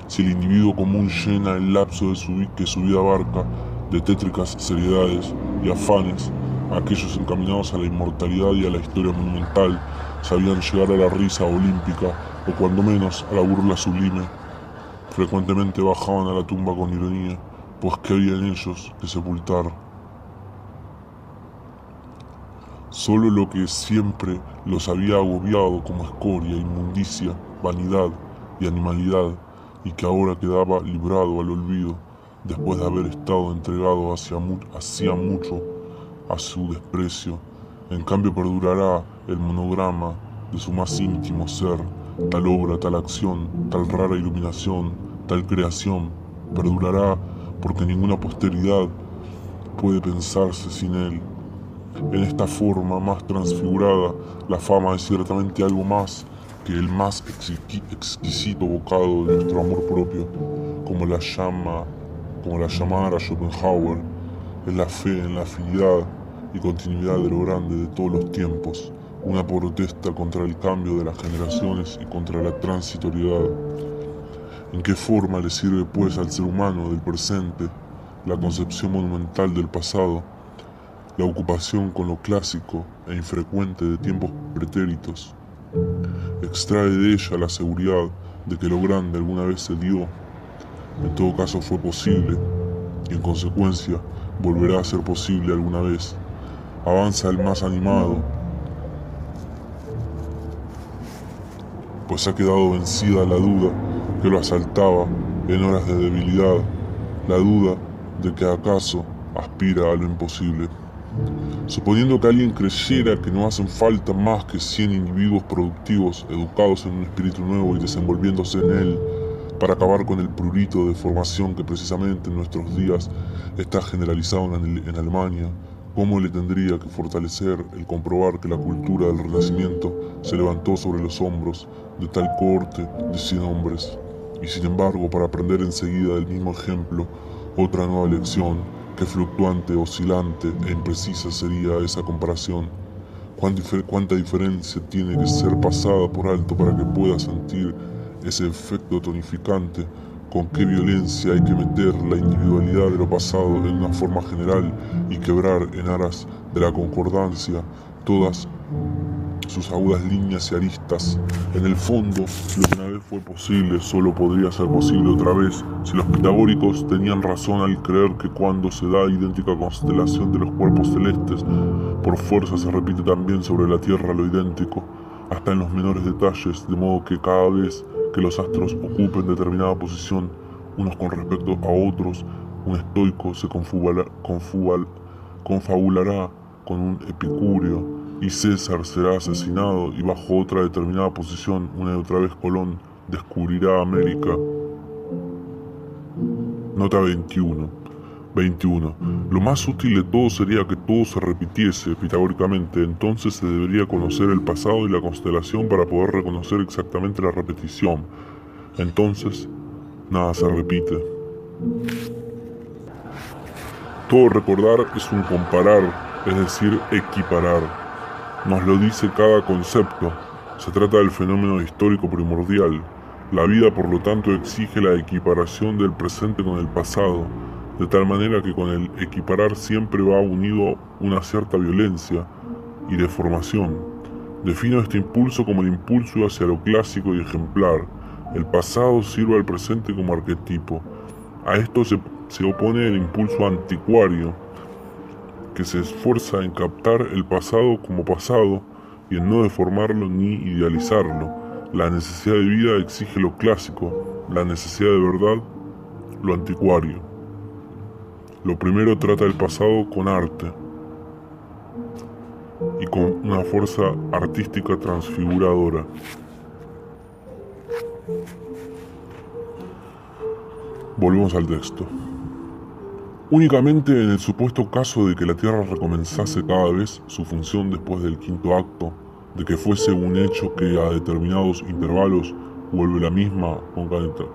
Si el individuo común llena el lapso de que su vida abarca de tétricas seriedades y afanes, aquellos encaminados a la inmortalidad y a la historia monumental sabían llegar a la risa olímpica o cuando menos a la burla sublime. Frecuentemente bajaban a la tumba con ironía, pues ¿qué había en ellos que sepultar? Solo lo que siempre los había agobiado como escoria, inmundicia, vanidad y animalidad, y que ahora quedaba librado al olvido, después de haber estado entregado hacía mucho a su desprecio. En cambio perdurará el monograma de su más íntimo ser, tal obra, tal acción, tal rara iluminación, tal creación, perdurará porque ninguna posteridad puede pensarse sin él. En esta forma más transfigurada, la fama es ciertamente algo más que el más exquisito bocado de nuestro amor propio, como la llamara Schopenhauer, es la fe en la afinidad y continuidad de lo grande de todos los tiempos, una protesta contra el cambio de las generaciones y contra la transitoriedad. ¿En qué forma le sirve pues al ser humano del presente la concepción monumental del pasado, la ocupación con lo clásico e infrecuente de tiempos pretéritos? Extrae de ella la seguridad de que lo grande alguna vez se dio, en todo caso fue posible, y en consecuencia volverá a ser posible alguna vez. Avanza el más animado, pues ha quedado vencida la duda que lo asaltaba en horas de debilidad, la duda de que acaso aspira a lo imposible. Suponiendo que alguien creyera que no hacen falta más que 100 individuos productivos, educados en un espíritu nuevo y desenvolviéndose en él, para acabar con el prurito de formación que precisamente en nuestros días está generalizado en Alemania, ¿cómo le tendría que fortalecer el comprobar que la cultura del Renacimiento se levantó sobre los hombros de tal cohorte de 100 hombres? Y sin embargo, para aprender enseguida del mismo ejemplo, otra nueva lección, qué fluctuante, oscilante e imprecisa sería esa comparación. Cuánta diferencia tiene que ser pasada por alto para que pueda sentir ese efecto tonificante, con qué violencia hay que meter la individualidad de lo pasado en una forma general y quebrar en aras de la concordancia todas sus agudas líneas y aristas. En el fondo, lo que una vez fue posible solo podría ser posible otra vez si los pitagóricos tenían razón al creer que cuando se da idéntica constelación de los cuerpos celestes, por fuerza se repite también sobre la Tierra lo idéntico, hasta en los menores detalles, de modo que cada vez que los astros ocupen determinada posición unos con respecto a otros, un estoico se confabulará con un epicúreo, y César será asesinado y bajo otra determinada posición una y otra vez Colón descubrirá América. Nota 21. Lo más útil de todo sería que todo se repitiese pitagóricamente, entonces se debería conocer el pasado y la constelación para poder reconocer exactamente la repetición. Entonces, nada se repite. Todo recordar es un comparar, es decir, equiparar. Nos lo dice cada concepto. Se trata del fenómeno histórico primordial. La vida, por lo tanto, exige la equiparación del presente con el pasado, de tal manera que con el equiparar siempre va unido una cierta violencia y deformación. Defino este impulso como el impulso hacia lo clásico y ejemplar. El pasado sirve al presente como arquetipo. A esto se opone el impulso anticuario, que se esfuerza en captar el pasado como pasado y en no deformarlo ni idealizarlo. La necesidad de vida exige lo clásico, la necesidad de verdad, lo anticuario. Lo primero trata el pasado con arte y con una fuerza artística transfiguradora. Volvemos al texto. Únicamente en el supuesto caso de que la Tierra recomenzase cada vez su función después del quinto acto, de que fuese un hecho que a determinados intervalos vuelve la misma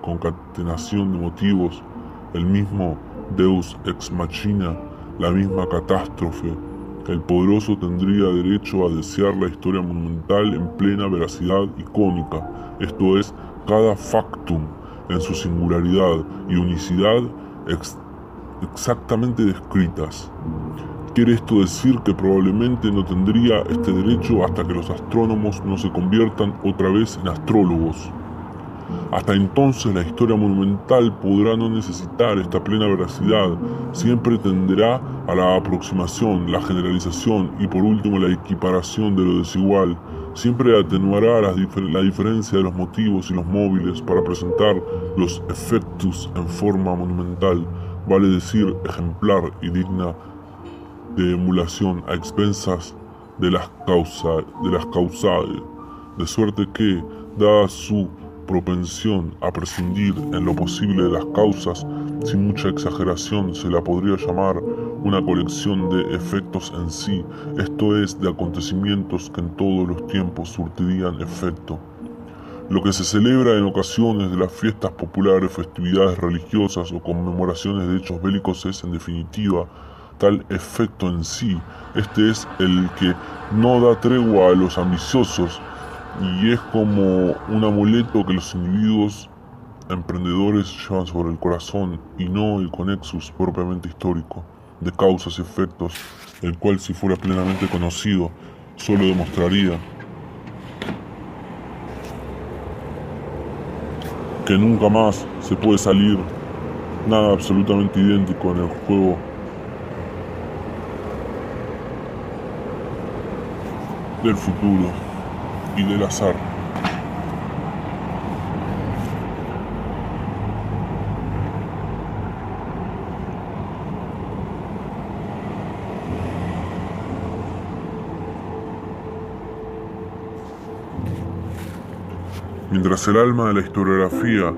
concatenación de motivos, el mismo Deus ex machina, la misma catástrofe, el poderoso tendría derecho a desear la historia monumental en plena veracidad icónica, esto es, cada factum en su singularidad y unicidad exactamente descritas. Quiere esto decir que probablemente no tendría este derecho hasta que los astrónomos no se conviertan otra vez en astrólogos. Hasta entonces la historia monumental podrá no necesitar esta plena veracidad, siempre tenderá a la aproximación, la generalización y por último la equiparación de lo desigual, siempre atenuará la diferencia de los motivos y los móviles para presentar los effectus en forma monumental, vale decir ejemplar y digna de emulación a expensas de las causales, de suerte que, dada su propensión a prescindir en lo posible de las causas, sin mucha exageración se la podría llamar una colección de efectos en sí, esto es, de acontecimientos que en todos los tiempos surtirían efecto. Lo que se celebra en ocasiones de las fiestas populares, festividades religiosas o conmemoraciones de hechos bélicos es, en definitiva, tal efecto en sí. Este es el que no da tregua a los ambiciosos y es como un amuleto que los individuos emprendedores llevan sobre el corazón y no el conexus propiamente histórico de causas y efectos, el cual si fuera plenamente conocido solo demostraría que nunca más se puede salir nada absolutamente idéntico en el juego del futuro y del azar. Mientras el alma de la historiografía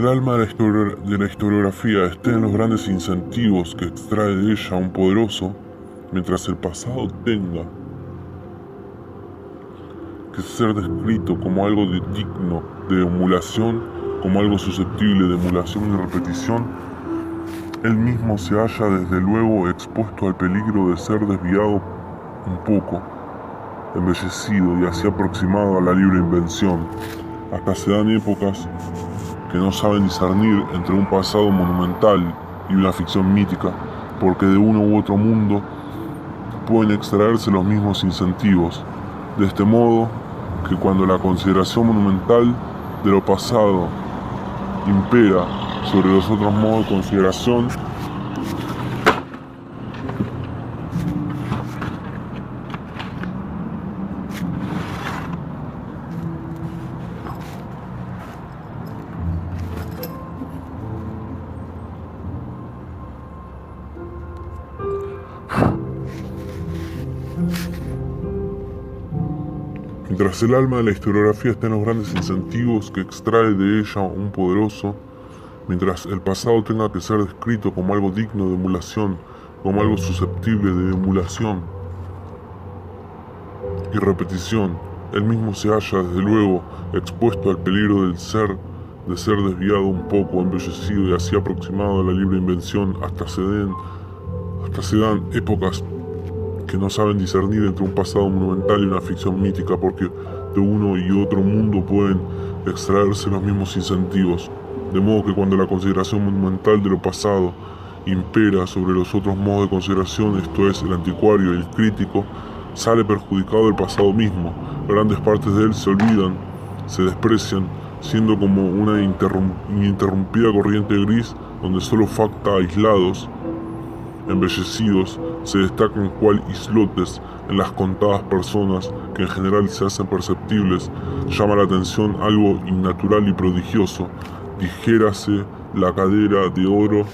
de la historiografía esté en los grandes incentivos que extrae de ella un poderoso, mientras el pasado tenga que ser descrito como algo digno de emulación, como algo susceptible de emulación y repetición, él mismo se halla desde luego expuesto al peligro de ser desviado un poco, embellecido y así aproximado a la libre invención. Hasta se dan épocas que no saben discernir entre un pasado monumental y una ficción mítica, porque de uno u otro mundo pueden extraerse los mismos incentivos. De este modo, que cuando la consideración monumental de lo pasado impera sobre los otros modos de consideración, Mientras el alma de la historiografía está en los grandes incentivos que extrae de ella un poderoso, mientras el pasado tenga que ser descrito como algo digno de emulación, como algo susceptible de emulación y repetición, él mismo se halla, desde luego, expuesto al peligro de ser desviado un poco, embellecido y así aproximado a la libre invención, hasta se dan épocas que no saben discernir entre un pasado monumental y una ficción mítica, porque de uno y otro mundo pueden extraerse los mismos incentivos, de modo que cuando la consideración monumental de lo pasado impera sobre los otros modos de consideración, esto es, el anticuario y el crítico, sale perjudicado el pasado mismo. Grandes partes de él se olvidan, se desprecian, siendo como una ininterrumpida corriente gris donde solo facta aislados, embellecidos, se destacan cual islotes en las contadas personas que en general se hacen perceptibles. Llama la atención algo innatural y prodigioso, dijérase la cadera de oro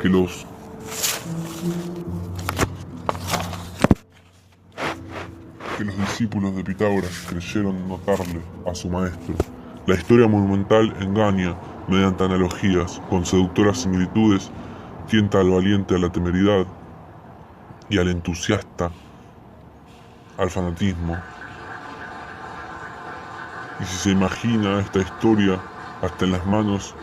que los discípulos de Pitágoras creyeron notarle a su maestro. La historia monumental engaña mediante analogías, con seductoras similitudes, tienta al valiente a la temeridad y al entusiasta al fanatismo. Y si se imagina esta historia hasta en las manos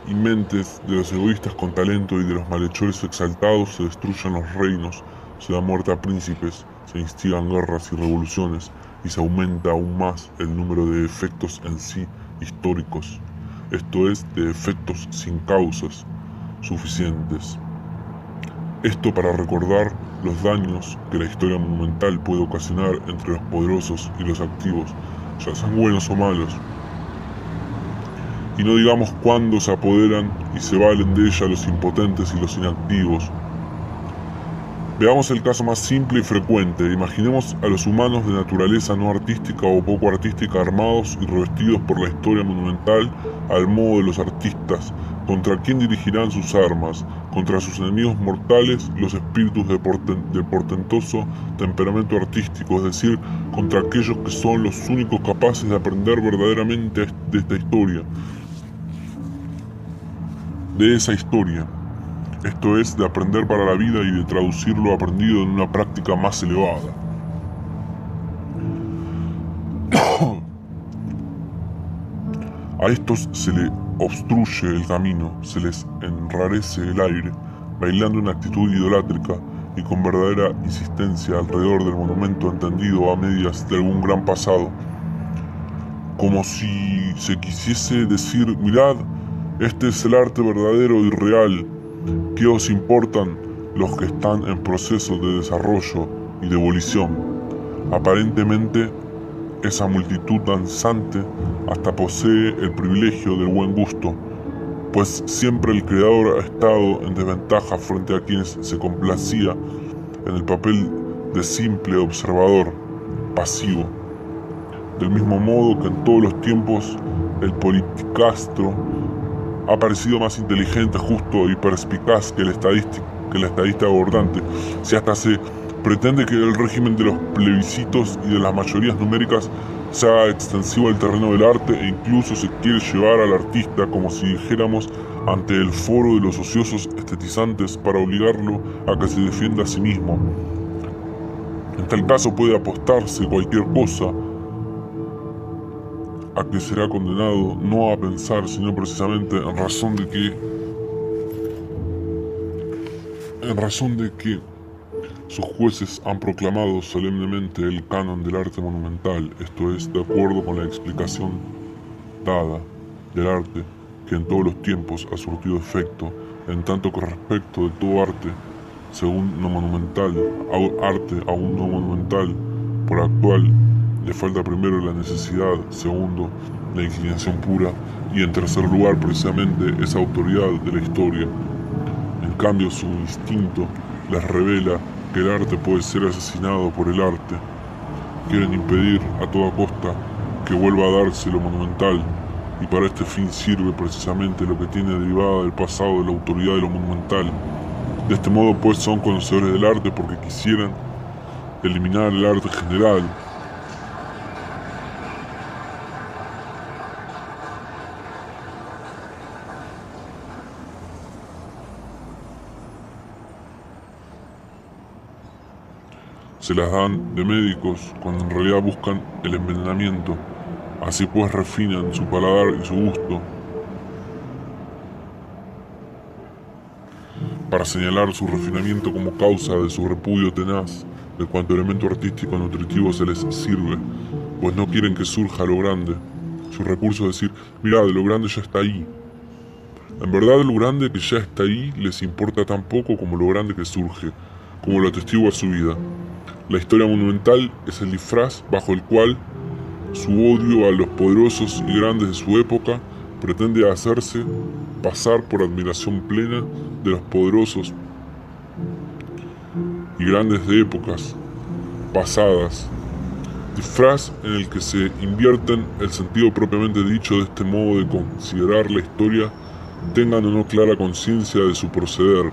y mentes de los egoístas con talento y de los malhechores exaltados, se destruyen los reinos, se da muerte a príncipes, se instigan guerras y revoluciones y se aumenta aún más el número de efectos en sí históricos, esto es, de efectos sin causas suficientes. Esto para recordar los daños que la historia monumental puede ocasionar entre los poderosos y los activos, ya sean buenos o malos. Y no digamos cuándo se apoderan y se valen de ella los impotentes y los inactivos. Veamos el caso más simple y frecuente. Imaginemos a los humanos de naturaleza no artística o poco artística armados y revestidos por la historia monumental al modo de los artistas. ¿Contra quién dirigirán sus armas? Contra sus enemigos mortales, los espíritus de portentoso temperamento artístico, es decir, contra aquellos que son los únicos capaces de aprender verdaderamente de esta historia, de esa historia. Esto es, de aprender para la vida y de traducir lo aprendido en una práctica más elevada. A estos se les obstruye el camino, se les enrarece el aire, bailando en actitud idolátrica y con verdadera insistencia alrededor del monumento entendido a medias de algún gran pasado, como si se quisiese decir: mirad, este es el arte verdadero y real. ¿Qué os importan los que están en proceso de desarrollo y de ebullición? Aparentemente, esa multitud danzante hasta posee el privilegio del buen gusto, pues siempre el creador ha estado en desventaja frente a quienes se complacía en el papel de simple observador, pasivo. Del mismo modo que en todos los tiempos el politicastro ha parecido más inteligente, justo y perspicaz que el estadista abordante. Si hasta se pretende que el régimen de los plebiscitos y de las mayorías numéricas sea extensivo al terreno del arte, e incluso se quiere llevar al artista, como si dijéramos, ante el foro de los ociosos estetizantes para obligarlo a que se defienda a sí mismo. En tal caso puede apostarse cualquier cosa a que será condenado no a pensar, sino precisamente en razón de que sus jueces han proclamado solemnemente el canon del arte monumental, esto es, de acuerdo con la explicación dada del arte, que en todos los tiempos ha surtido efecto, en tanto que respecto de todo arte, según no monumental, arte aún no monumental, por actual, le falta primero la necesidad, segundo, la inclinación pura, y en tercer lugar, precisamente, esa autoridad de la historia. En cambio, su instinto les revela que el arte puede ser asesinado por el arte. Quieren impedir a toda costa que vuelva a darse lo monumental, y para este fin sirve precisamente lo que tiene derivada del pasado de la autoridad de lo monumental. De este modo, pues, son conocedores del arte porque quisieran eliminar el arte general, se las dan de médicos cuando en realidad buscan el envenenamiento. Así pues refinan su paladar y su gusto para señalar su refinamiento como causa de su repudio tenaz de cuanto elemento artístico nutritivo se les sirve, pues no quieren que surja lo grande. Su recurso es decir, mirad, lo grande ya está ahí. En verdad lo grande que ya está ahí les importa tan poco como lo grande que surge, como lo atestigua su vida. La historia monumental es el disfraz bajo el cual su odio a los poderosos y grandes de su época pretende hacerse pasar por admiración plena de los poderosos y grandes de épocas pasadas, disfraz en el que se invierten el sentido propiamente dicho de este modo de considerar la historia, tengan o no clara conciencia de su proceder.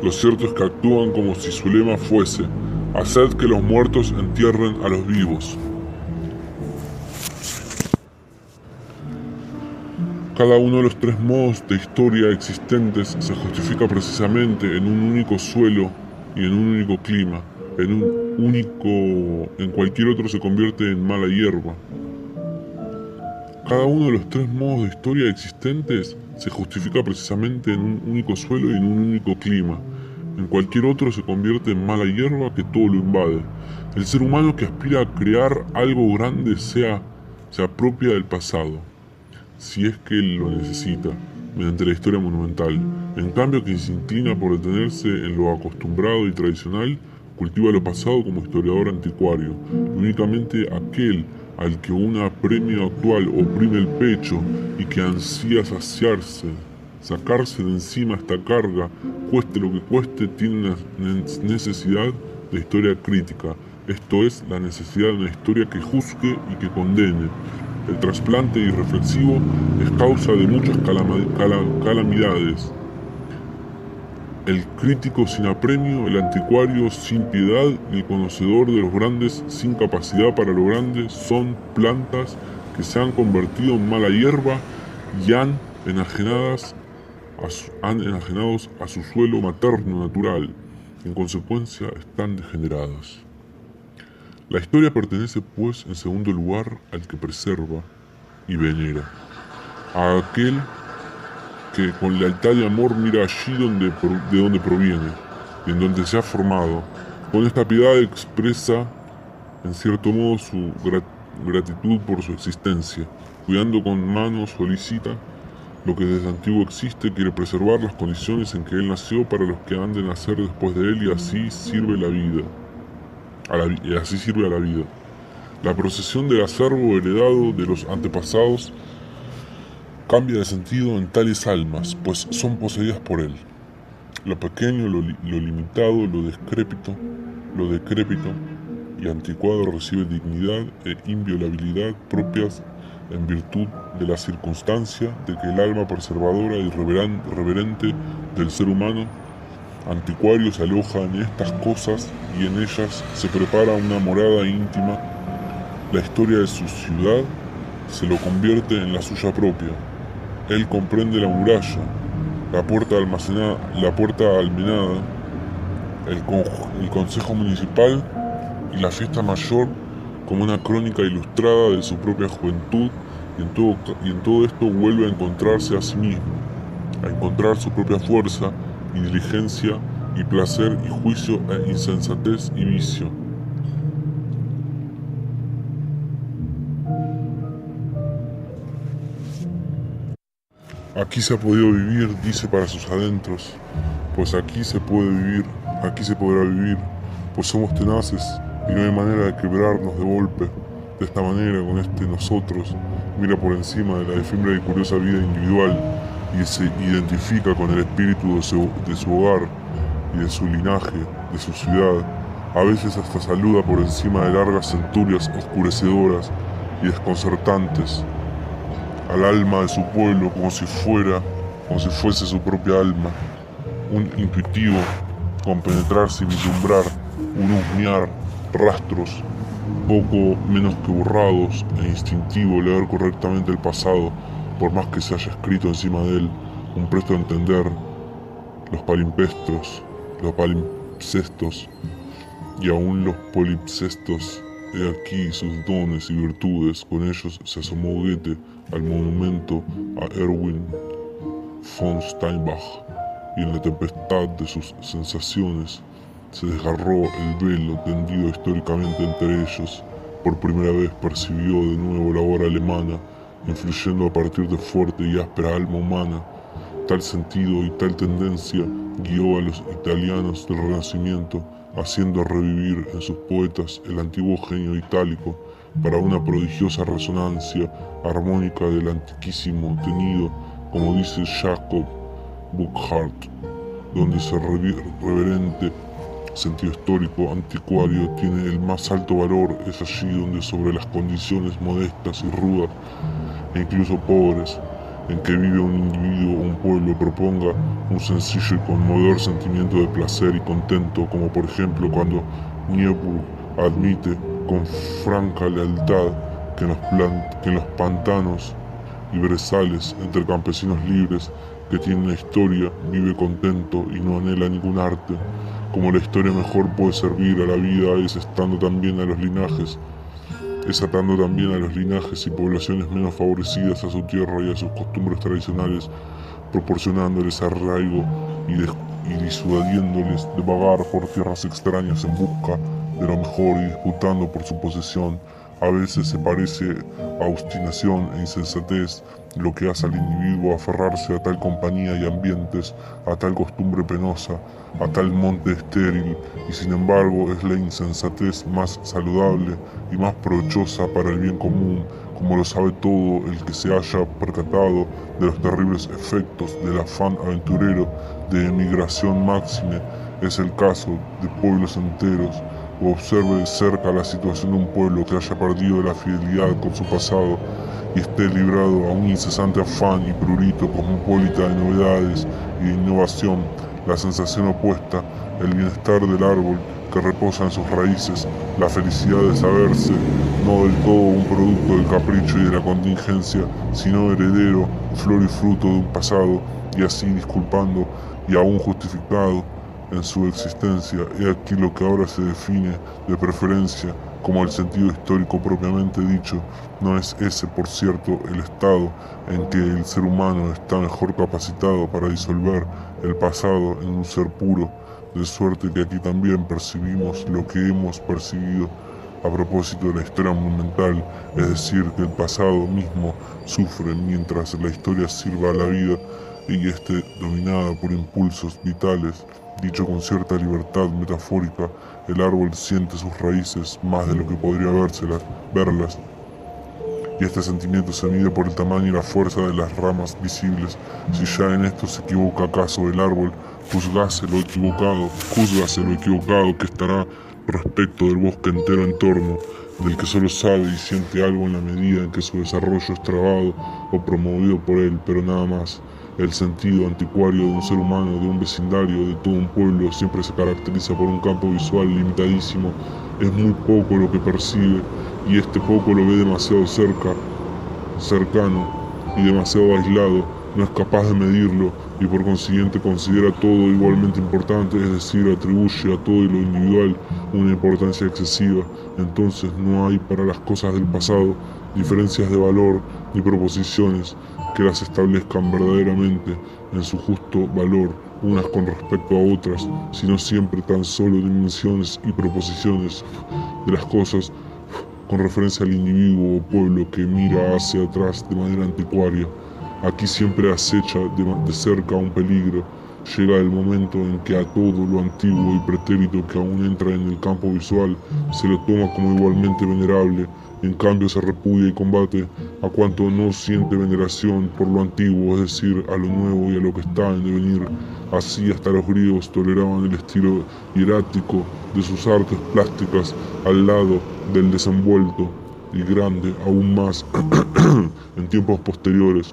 Lo cierto es que actúan como si su lema fuese: haced que los muertos entierren a los vivos. Cada uno de los tres modos de historia existentes se justifica precisamente en un único suelo y en un único clima. En cualquier otro se convierte en mala hierba. Cada uno de los tres modos de historia existentes se justifica precisamente en un único suelo y en un único clima. En cualquier otro se convierte en mala hierba que todo lo invade. El ser humano que aspira a crear algo grande se apropia del pasado, si es que él lo necesita, mediante la historia monumental. En cambio, quien se inclina por detenerse en lo acostumbrado y tradicional, cultiva lo pasado como historiador anticuario. Y únicamente aquel al que un apremio actual oprime el pecho y que ansía sacarse de encima esta carga, cueste lo que cueste, tiene una necesidad de historia crítica, esto es, la necesidad de una historia que juzgue y que condene. El trasplante irreflexivo es causa de muchas calamidades. El crítico sin apremio, el anticuario sin piedad y el conocedor de los grandes sin capacidad para lo grande son plantas que se han convertido en mala hierba y han enajenados a su suelo materno natural. En consecuencia, están degeneradas. La historia pertenece, pues, en segundo lugar, al que preserva y venera, a aquel que con lealtad y amor mira allí de donde proviene y en donde se ha formado. Con esta piedad expresa, en cierto modo, su gratitud por su existencia. Cuidando con mano solícita lo que desde antiguo existe, quiere preservar las condiciones en que él nació para los que han de nacer después de él, y así sirve a la vida. La procesión del acervo heredado de los antepasados cambia de sentido en tales almas, pues son poseídas por él. Lo pequeño, lo limitado, lo decrépito y anticuado recibe dignidad e inviolabilidad propias en virtud de la circunstancia de que el alma preservadora y reverente del ser humano anticuario se aloja en estas cosas y en ellas se prepara una morada íntima. La historia de su ciudad se lo convierte en la suya propia. Él comprende la muralla, la puerta almenada, el consejo municipal y la fiesta mayor como una crónica ilustrada de su propia juventud, y en todo esto vuelve a encontrarse a sí mismo, a encontrar su propia fuerza y diligencia y placer y juicio e insensatez y vicio. Aquí se ha podido vivir, dice para sus adentros, pues aquí se puede vivir, aquí se podrá vivir, pues somos tenaces y no hay manera de quebrarnos de golpe. De esta manera, con este nosotros, mira por encima de la efímera y curiosa vida individual y se identifica con el espíritu de su hogar y de su linaje, de su ciudad. A veces hasta saluda por encima de largas centurias oscurecedoras y desconcertantes al alma de su pueblo como si fuese su propia alma, un intuitivo compenetrar sin vislumbrar, un husmear, rastros poco menos que borrados e instintivo leer correctamente el pasado, por más que se haya escrito encima de él, un presto a entender los palimpsestos y aún los palimpsestos, he aquí sus dones y virtudes, con ellos se asomó Goethe al monumento a Erwin von Steinbach, y en la tempestad de sus sensaciones se desgarró el velo tendido históricamente entre ellos. Por primera vez percibió de nuevo la obra alemana, influyendo a partir de fuerte y áspera alma humana. Tal sentido y tal tendencia guió a los italianos del Renacimiento, haciendo revivir en sus poetas el antiguo genio itálico para una prodigiosa resonancia armónica del antiquísimo tenido, como dice Jacob Burckhardt, donde ese reverente sentido histórico anticuario tiene el más alto valor, es allí donde sobre las condiciones modestas y rudas, e incluso pobres, en que vive un individuo o un pueblo proponga un sencillo y conmovedor sentimiento de placer y contento, como por ejemplo cuando Niebuhr admite con franca lealtad que en los pantanos y brezales entre campesinos libres que tienen una historia vive contento y no anhela ningún arte, como la historia mejor puede servir a la vida es atando también a los linajes y poblaciones menos favorecidas a su tierra y a sus costumbres tradicionales, proporcionándoles arraigo y disuadiéndoles de vagar por tierras extrañas en busca de lo mejor y disputando por su posesión. A veces se parece a obstinación e insensatez lo que hace al individuo aferrarse a tal compañía y ambientes, a tal costumbre penosa, a tal monte estéril, y sin embargo es la insensatez más saludable y más provechosa para el bien común, como lo sabe todo el que se haya percatado de los terribles efectos del afán aventurero de emigración máxime. Es el caso de pueblos enteros, o observe de cerca la situación de un pueblo que haya perdido la fidelidad con su pasado y esté librado a un incesante afán y prurito cosmopolita de novedades y de innovación. La sensación opuesta, el bienestar del árbol que reposa en sus raíces, la felicidad de saberse no del todo un producto del capricho y de la contingencia, sino heredero, flor y fruto de un pasado, y así disculpando y aún justificado en su existencia. He aquí lo que ahora se define de preferencia como el sentido histórico propiamente dicho. No es ese, por cierto, el estado en que el ser humano está mejor capacitado para disolver el pasado en un ser puro, de suerte que aquí también percibimos lo que hemos percibido a propósito de la historia monumental, es decir, que el pasado mismo sufre mientras la historia sirva a la vida y esté dominada por impulsos vitales. Dicho con cierta libertad metafórica, el árbol siente sus raíces más de lo que podría verlas, y este sentimiento se mide por el tamaño y la fuerza de las ramas visibles. Si ya en esto se equivoca acaso el árbol, juzgase lo equivocado que estará respecto del bosque entero en torno, del que solo sabe y siente algo en la medida en que su desarrollo es trabado o promovido por él, pero nada más. El sentido anticuario de un ser humano, de un vecindario, de todo un pueblo, siempre se caracteriza por un campo visual limitadísimo. Es muy poco lo que percibe, y este poco lo ve demasiado cercano y demasiado aislado. No es capaz de medirlo y por consiguiente considera todo igualmente importante, es decir, atribuye a todo lo individual una importancia excesiva. Entonces no hay para las cosas del pasado diferencias de valor ni proposiciones que las establezcan verdaderamente en su justo valor unas con respecto a otras, sino siempre tan solo dimensiones y proposiciones de las cosas con referencia al individuo o pueblo que mira hacia atrás de manera anticuaria. Aquí siempre acecha de cerca un peligro. Llega el momento en que a todo lo antiguo y pretérito que aún entra en el campo visual se lo toma como igualmente venerable. En cambio se repudia y combate a cuanto no siente veneración por lo antiguo, es decir, a lo nuevo y a lo que está en devenir. Así hasta los griegos toleraban el estilo hierático de sus artes plásticas al lado del desenvuelto y grande aún más en tiempos posteriores.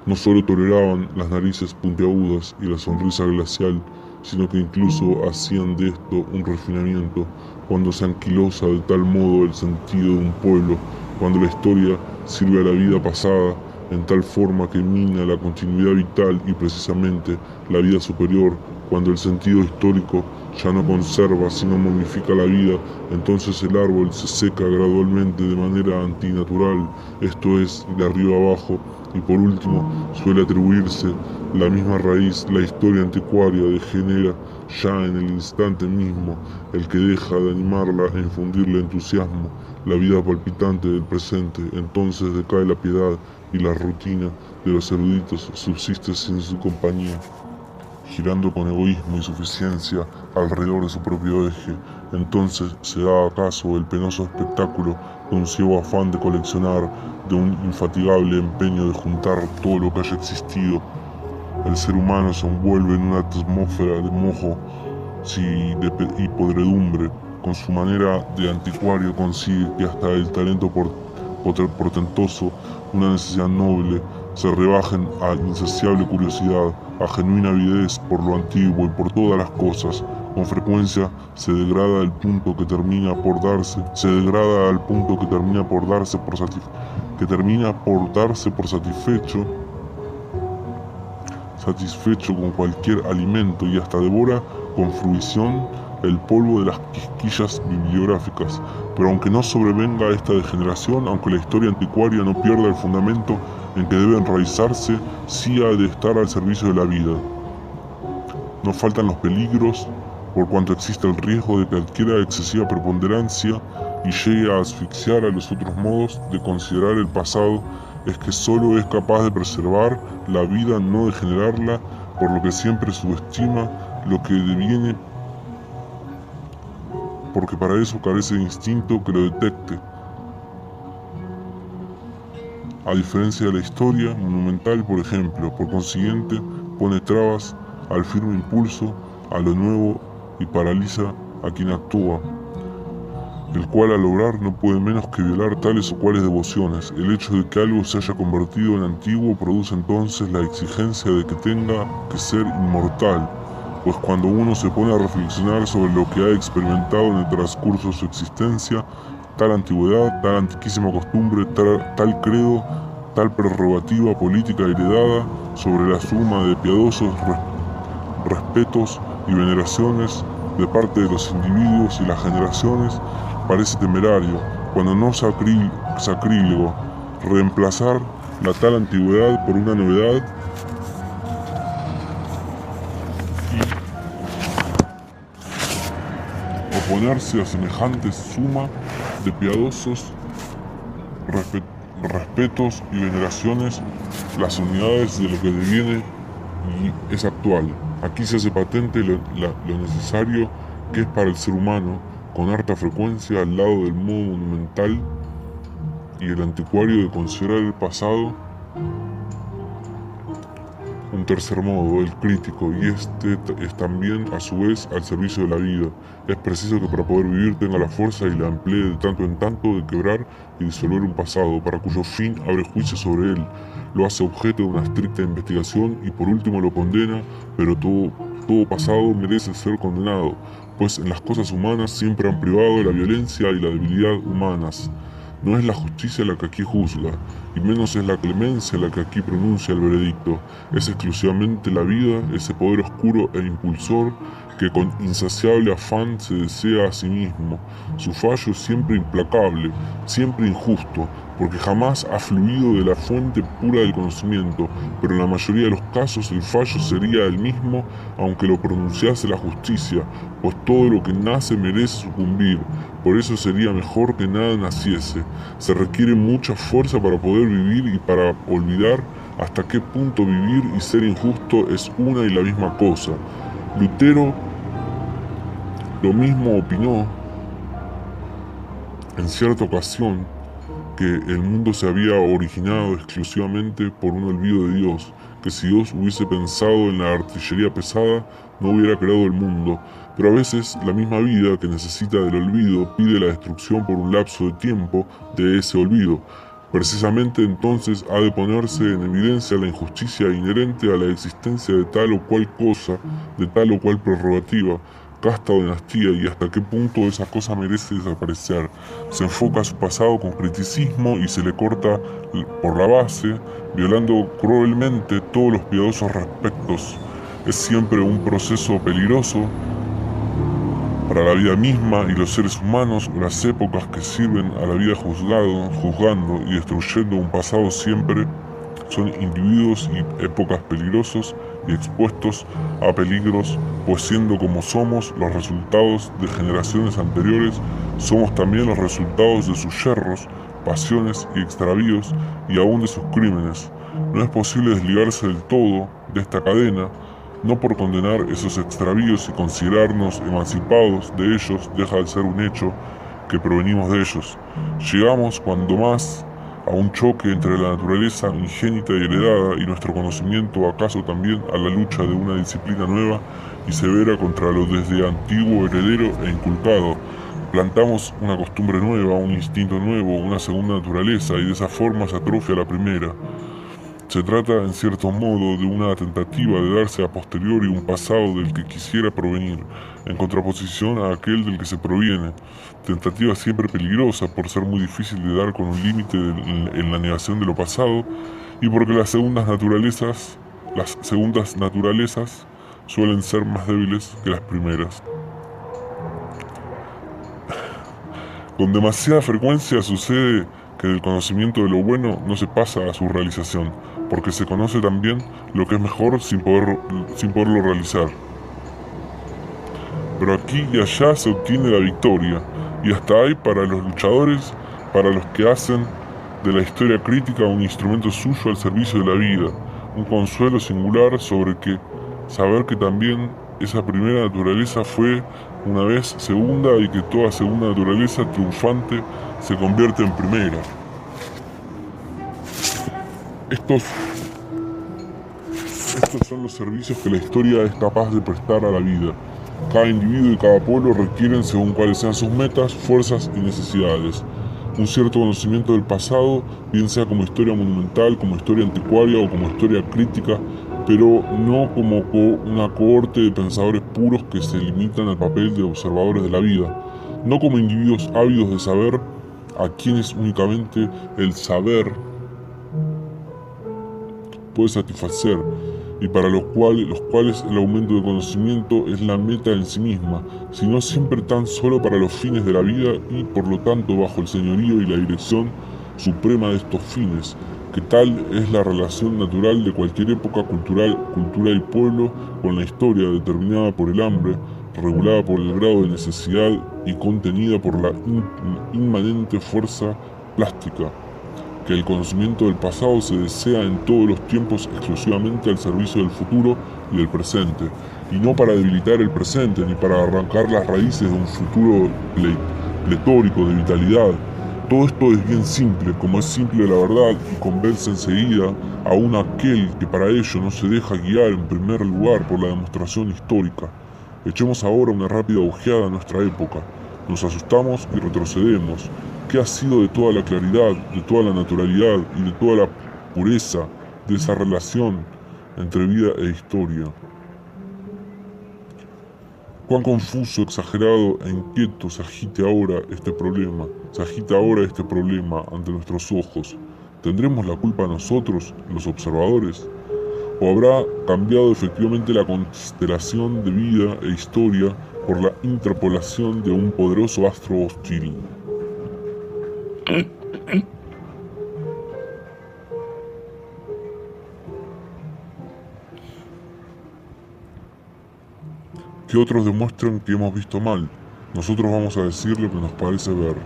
No solo toleraban las narices puntiagudas y la sonrisa glacial, sino que incluso hacían de esto un refinamiento, cuando se anquilosa de tal modo el sentido de un pueblo, cuando la historia sirve a la vida pasada en tal forma que mina la continuidad vital y precisamente la vida superior Cuando el sentido histórico ya no conserva sino modifica la vida, entonces el árbol se seca gradualmente de manera antinatural, esto es, de arriba abajo, y por último suele atribuirse la misma raíz. La historia anticuaria degenera ya en el instante mismo, el que deja de animarla e infundirle entusiasmo, la vida palpitante del presente. Entonces decae la piedad y la rutina de los eruditos subsiste sin su compañía, girando con egoísmo y suficiencia alrededor de su propio eje. Entonces se da acaso el penoso espectáculo de un ciego afán de coleccionar, de un infatigable empeño de juntar todo lo que haya existido. El ser humano se envuelve en una atmósfera de moho y podredumbre. Con su manera de anticuario consigue que hasta el talento portentoso, una necesidad noble, se rebajen a insaciable curiosidad, a genuina avidez por lo antiguo y por todas las cosas. Con frecuencia se degrada al punto que termina por darse por satisfecho con cualquier alimento y hasta devora con fruición el polvo de las quisquillas bibliográficas. Pero aunque no sobrevenga esta degeneración, aunque la historia anticuaria no pierda el fundamento en que debe enraizarse, sí ha de estar al servicio de la vida. No faltan los peligros, por cuanto existe el riesgo de que adquiera excesiva preponderancia y llegue a asfixiar a los otros modos de considerar el pasado. Es que solo es capaz de preservar la vida, no de generarla, por lo que siempre subestima lo que deviene, porque para eso carece de instinto que lo detecte. A diferencia de la historia monumental, por ejemplo, por consiguiente, pone trabas al firme impulso, a lo nuevo, y paraliza a quien actúa, el cual al lograr no puede menos que violar tales o cuales devociones. El hecho de que algo se haya convertido en antiguo produce entonces la exigencia de que tenga que ser inmortal, pues cuando uno se pone a reflexionar sobre lo que ha experimentado en el transcurso de su existencia, tal antigüedad, tal antiquísima costumbre, tal credo, tal prerrogativa política heredada sobre la suma de piadosos respetos y veneraciones de parte de los individuos y las generaciones, parece temerario, cuando no sacrílego, reemplazar la tal antigüedad por una novedad y oponerse a semejante suma de piadosos respetos y veneraciones, las unidades de lo que deviene y es actual. Aquí se hace patente lo necesario que es para el ser humano, con harta frecuencia al lado del modo monumental y el anticuario, de considerar el pasado, un tercer modo, el crítico, y este es también a su vez al servicio de la vida. Es preciso que para poder vivir tenga la fuerza y la emplee de tanto en tanto de quebrar y disolver un pasado, para cuyo fin abre juicio sobre él, lo hace objeto de una estricta investigación y por último lo condena, pero todo pasado merece ser condenado, pues en las cosas humanas siempre han privado de la violencia y la debilidad humanas. No es la justicia la que aquí juzga, y menos es la clemencia la que aquí pronuncia el veredicto. Es exclusivamente la vida, ese poder oscuro e impulsor que con insaciable afán se desea a sí mismo. Su fallo es siempre implacable, siempre injusto, porque jamás ha fluido de la fuente pura del conocimiento, pero en la mayoría de los casos el fallo sería el mismo aunque lo pronunciase la justicia, pues todo lo que nace merece sucumbir. Por eso sería mejor que nada naciese. Se requiere mucha fuerza para poder vivir y para olvidar hasta qué punto vivir y ser injusto es una y la misma cosa. Lutero lo mismo opinó en cierta ocasión, que el mundo se había originado exclusivamente por un olvido de Dios, que si Dios hubiese pensado en la artillería pesada, no hubiera creado el mundo. Pero a veces la misma vida que necesita del olvido pide la destrucción por un lapso de tiempo de ese olvido. Precisamente entonces ha de ponerse en evidencia la injusticia inherente a la existencia de tal o cual cosa, de tal o cual prerrogativa, casta o dinastía, y hasta qué punto esa cosa merece desaparecer. Se enfoca a su pasado con criticismo y se le corta por la base, violando cruelmente todos los piadosos respectos es siempre un proceso peligroso para la vida misma y los seres humanos. Las épocas que sirven a la vida juzgando y destruyendo un pasado siempre son individuos y épocas peligrosos y expuestos a peligros, pues siendo como somos los resultados de generaciones anteriores, somos también los resultados de sus yerros, pasiones y extravíos y aún de sus crímenes. No es posible desligarse del todo de esta cadena. No por condenar esos extravíos y considerarnos emancipados de ellos deja de ser un hecho que provenimos de ellos. Llegamos cuando más a un choque entre la naturaleza ingénita y heredada y nuestro conocimiento, acaso también a la lucha de una disciplina nueva y severa contra lo desde antiguo heredero e inculcado. Plantamos una costumbre nueva, un instinto nuevo, una segunda naturaleza y de esa forma se atrofia la primera. Se trata, en cierto modo, de una tentativa de darse a posteriori un pasado del que quisiera provenir, en contraposición a aquel del que se proviene. Tentativa siempre peligrosa por ser muy difícil de dar con un límite en la negación de lo pasado y porque las segundas naturalezas suelen ser más débiles que las primeras. Con demasiada frecuencia sucede que del conocimiento de lo bueno no se pasa a su realización, porque se conoce también lo que es mejor sin poderlo realizar. Pero aquí y allá se obtiene la victoria, y hasta hay para los luchadores, para los que hacen de la historia crítica un instrumento suyo al servicio de la vida, un consuelo singular sobre que saber que también esa primera naturaleza fue una vez segunda y que toda segunda naturaleza triunfante se convierte en primera. Estos son los servicios que la historia es capaz de prestar a la vida. Cada individuo y cada pueblo requieren, según cuáles sean sus metas, fuerzas y necesidades, un cierto conocimiento del pasado, bien sea como historia monumental, como historia anticuaria o como historia crítica, pero no como una cohorte de pensadores puros que se limitan al papel de observadores de la vida, no como individuos ávidos de saber, a quienes únicamente el saber puede satisfacer y para los cuales el aumento de conocimiento es la meta en sí misma, sino siempre tan solo para los fines de la vida y por lo tanto bajo el señorío y la dirección suprema de estos fines, que tal es la relación natural de cualquier época cultura y pueblo con la historia determinada por el hambre, regulada por el grado de necesidad y contenida por la inmanente fuerza plástica, que el conocimiento del pasado se desea en todos los tiempos exclusivamente al servicio del futuro y del presente, y no para debilitar el presente ni para arrancar las raíces de un futuro pletórico de vitalidad. Todo esto es bien simple, como es simple la verdad, y convence enseguida aún aquel que para ello no se deja guiar en primer lugar por la demostración histórica. Echemos ahora una rápida ojeada a nuestra época. Nos asustamos y retrocedemos. ¿Qué ha sido de toda la claridad, de toda la naturalidad y de toda la pureza de esa relación entre vida e historia? Cuán confuso, exagerado e inquieto se agita ahora este problema ante nuestros ojos. ¿Tendremos la culpa nosotros, los observadores? ¿O habrá cambiado efectivamente la constelación de vida e historia por la interpolación de un poderoso astro hostil? Que otros demuestren que hemos visto mal. Nosotros vamos a decir lo que nos parece ver.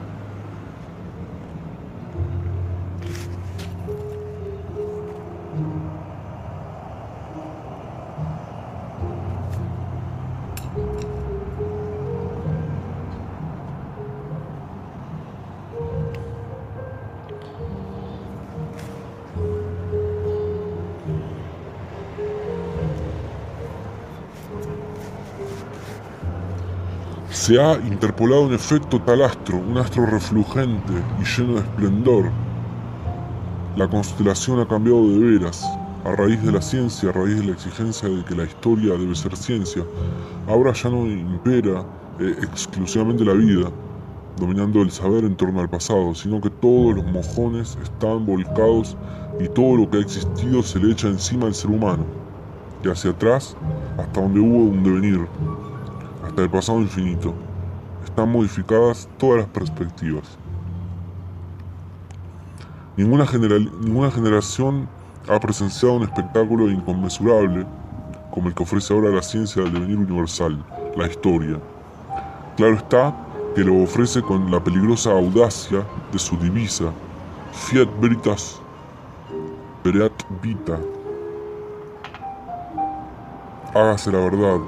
Se ha interpolado en efecto tal astro, un astro refulgente y lleno de esplendor. La constelación ha cambiado de veras, a raíz de la ciencia, a raíz de la exigencia de que la historia debe ser ciencia. Ahora ya no impera exclusivamente la vida, dominando el saber en torno al pasado, sino que todos los mojones están volcados y todo lo que ha existido se le echa encima al ser humano. y hacia atrás hasta donde hubo un devenir, hasta el pasado infinito. Están modificadas todas las perspectivas. Ninguna generación ha presenciado un espectáculo inconmensurable como el que ofrece ahora la ciencia del devenir universal, la historia. Claro está que lo ofrece con la peligrosa audacia de su divisa, Fiat Veritas, Vereat Vita. Hágase la verdad,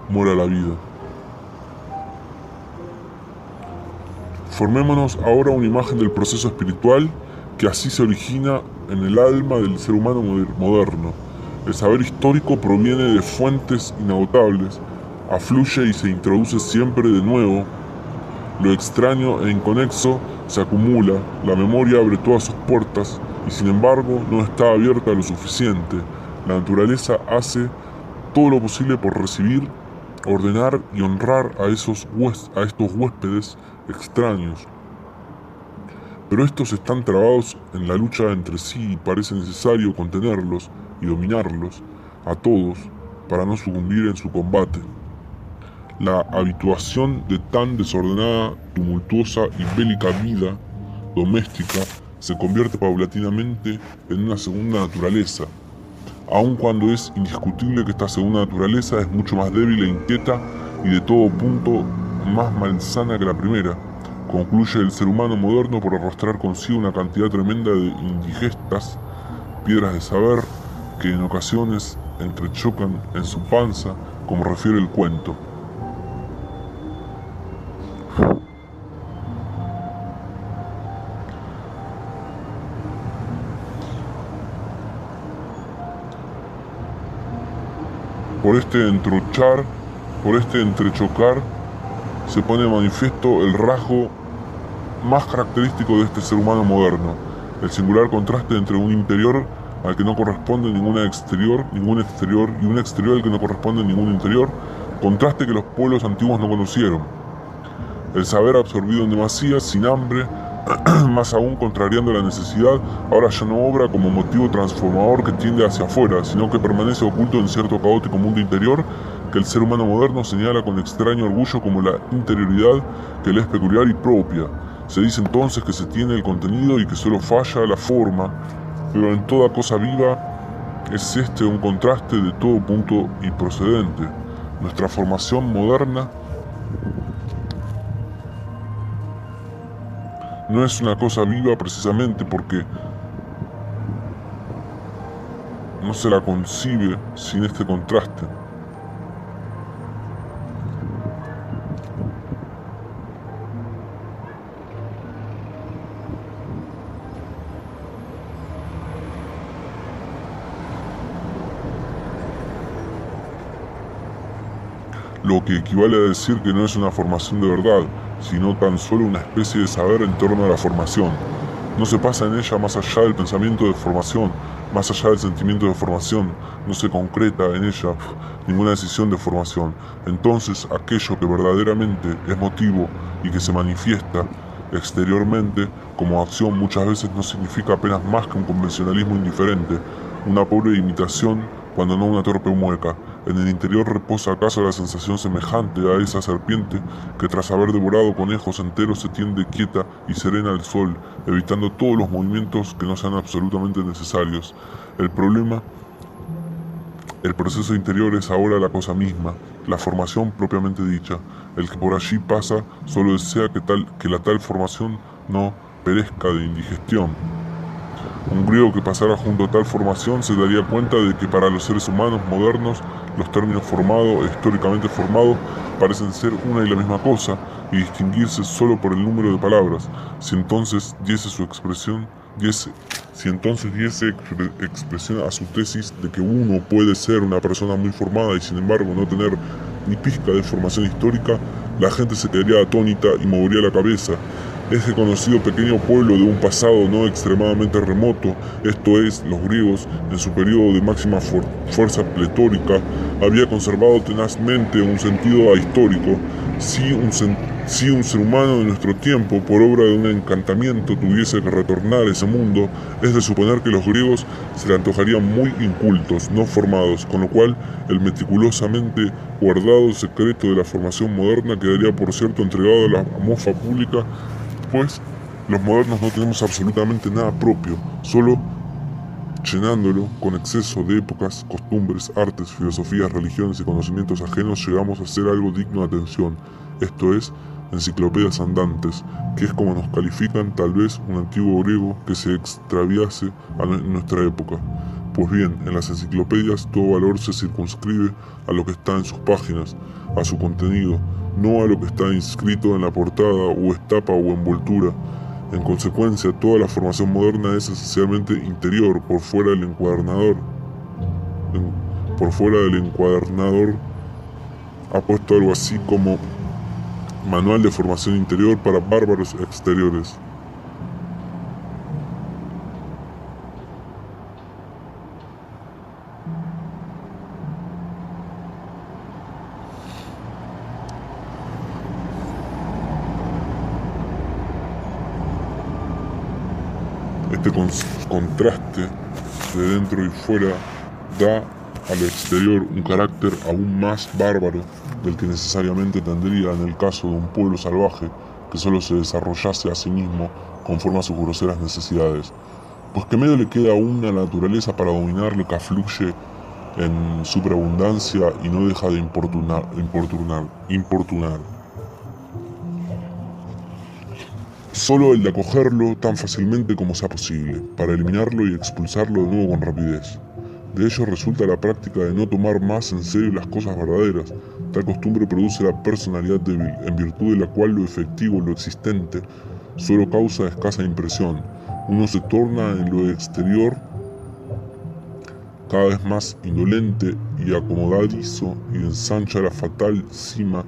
muera la vida. Formémonos ahora una imagen del proceso espiritual que así se origina en el alma del ser humano moderno. El saber histórico proviene de fuentes inagotables, afluye y se introduce siempre de nuevo. Lo extraño e inconexo se acumula, la memoria abre todas sus puertas y sin embargo no está abierta lo suficiente. La naturaleza hace todo lo posible por recibir, ordenar y honrar a estos huéspedes extraños. Pero estos están trabados en la lucha entre sí y parece necesario contenerlos y dominarlos a todos para no sucumbir en su combate. La habituación de tan desordenada, tumultuosa y bélica vida doméstica se convierte paulatinamente en una segunda naturaleza, aun cuando es indiscutible que esta segunda naturaleza es mucho más débil e inquieta y de todo punto más malsana que la primera. Concluye el ser humano moderno por arrastrar consigo una cantidad tremenda de indigestas piedras de saber que en ocasiones entrechocan en su panza, como refiere el cuento. Por este entrechocar, se pone de manifiesto el rasgo más característico de este ser humano moderno, el singular contraste entre un interior al que no corresponde ningún exterior y un exterior al que no corresponde ningún interior, contraste que los pueblos antiguos no conocieron. El saber absorbido en demasía, sin hambre, más aún contrariando la necesidad, ahora ya no obra como motivo transformador que tiende hacia afuera, sino que permanece oculto en cierto caótico mundo interior que el ser humano moderno señala con extraño orgullo como la interioridad que le es peculiar y propia. Se dice entonces que se tiene el contenido y que solo falla la forma, pero en toda cosa viva es este un contraste de todo punto y procedente. Nuestra formación moderna no es una cosa viva precisamente porque no se la concibe sin este contraste. Lo que equivale a decir que no es una formación de verdad, sino tan solo una especie de saber en torno a la formación. No se pasa en ella más allá del pensamiento de formación, más allá del sentimiento de formación, no se concreta en ella ninguna decisión de formación. Entonces, aquello que verdaderamente es motivo y que se manifiesta exteriormente como acción muchas veces no significa apenas más que un convencionalismo indiferente, una pobre imitación cuando no una torpe mueca. En el interior reposa acaso la sensación semejante a esa serpiente que tras haber devorado conejos enteros se tiende quieta y serena al sol, evitando todos los movimientos que no sean absolutamente necesarios. El proceso interior es ahora la cosa misma, la formación propiamente dicha. El que por allí pasa solo desea que la tal formación no perezca de indigestión. Un griego que pasara junto a tal formación se daría cuenta de que para los seres humanos modernos los términos formado e históricamente formado parecen ser una y la misma cosa y distinguirse solo por el número de palabras. Si entonces diese expresión a su tesis de que uno puede ser una persona muy formada y sin embargo no tener ni pizca de formación histórica, la gente se quedaría atónita y movería la cabeza. Ese conocido pequeño pueblo de un pasado no extremadamente remoto, esto es, los griegos, en su periodo de máxima fuerza pletórica, había conservado tenazmente un sentido ahistórico. Si un ser humano de nuestro tiempo, por obra de un encantamiento, tuviese que retornar a ese mundo, es de suponer que los griegos se le antojarían muy incultos, no formados, con lo cual el meticulosamente guardado secreto de la formación moderna quedaría, por cierto, entregado a la mofa pública, pues los modernos no tenemos absolutamente nada propio, solo llenándolo con exceso de épocas, costumbres, artes, filosofías, religiones y conocimientos ajenos, llegamos a ser algo digno de atención, esto es, enciclopedias andantes, que es como nos califican tal vez un antiguo griego que se extraviase en nuestra época. Pues bien, en las enciclopedias todo valor se circunscribe a lo que está en sus páginas, a su contenido, no a lo que está inscrito en la portada o estapa o envoltura. En consecuencia, toda la formación moderna es esencialmente interior, por fuera del encuadernador. Por fuera del encuadernador ha puesto algo así como Manual de Formación Interior para Bárbaros Exteriores. Este contraste de dentro y fuera da al exterior un carácter aún más bárbaro del que necesariamente tendría en el caso de un pueblo salvaje que solo se desarrollase a sí mismo conforme a sus groseras necesidades. Pues qué medio le queda aún a la naturaleza para dominarle que afluye en superabundancia y no deja de importunar. Solo el de acogerlo tan fácilmente como sea posible, para eliminarlo y expulsarlo de nuevo con rapidez. De ello resulta la práctica de no tomar más en serio las cosas verdaderas. Tal costumbre produce la personalidad débil, en virtud de la cual lo efectivo, lo existente, solo causa escasa impresión. Uno se torna en lo exterior cada vez más indolente y acomodadizo y ensancha la fatal cima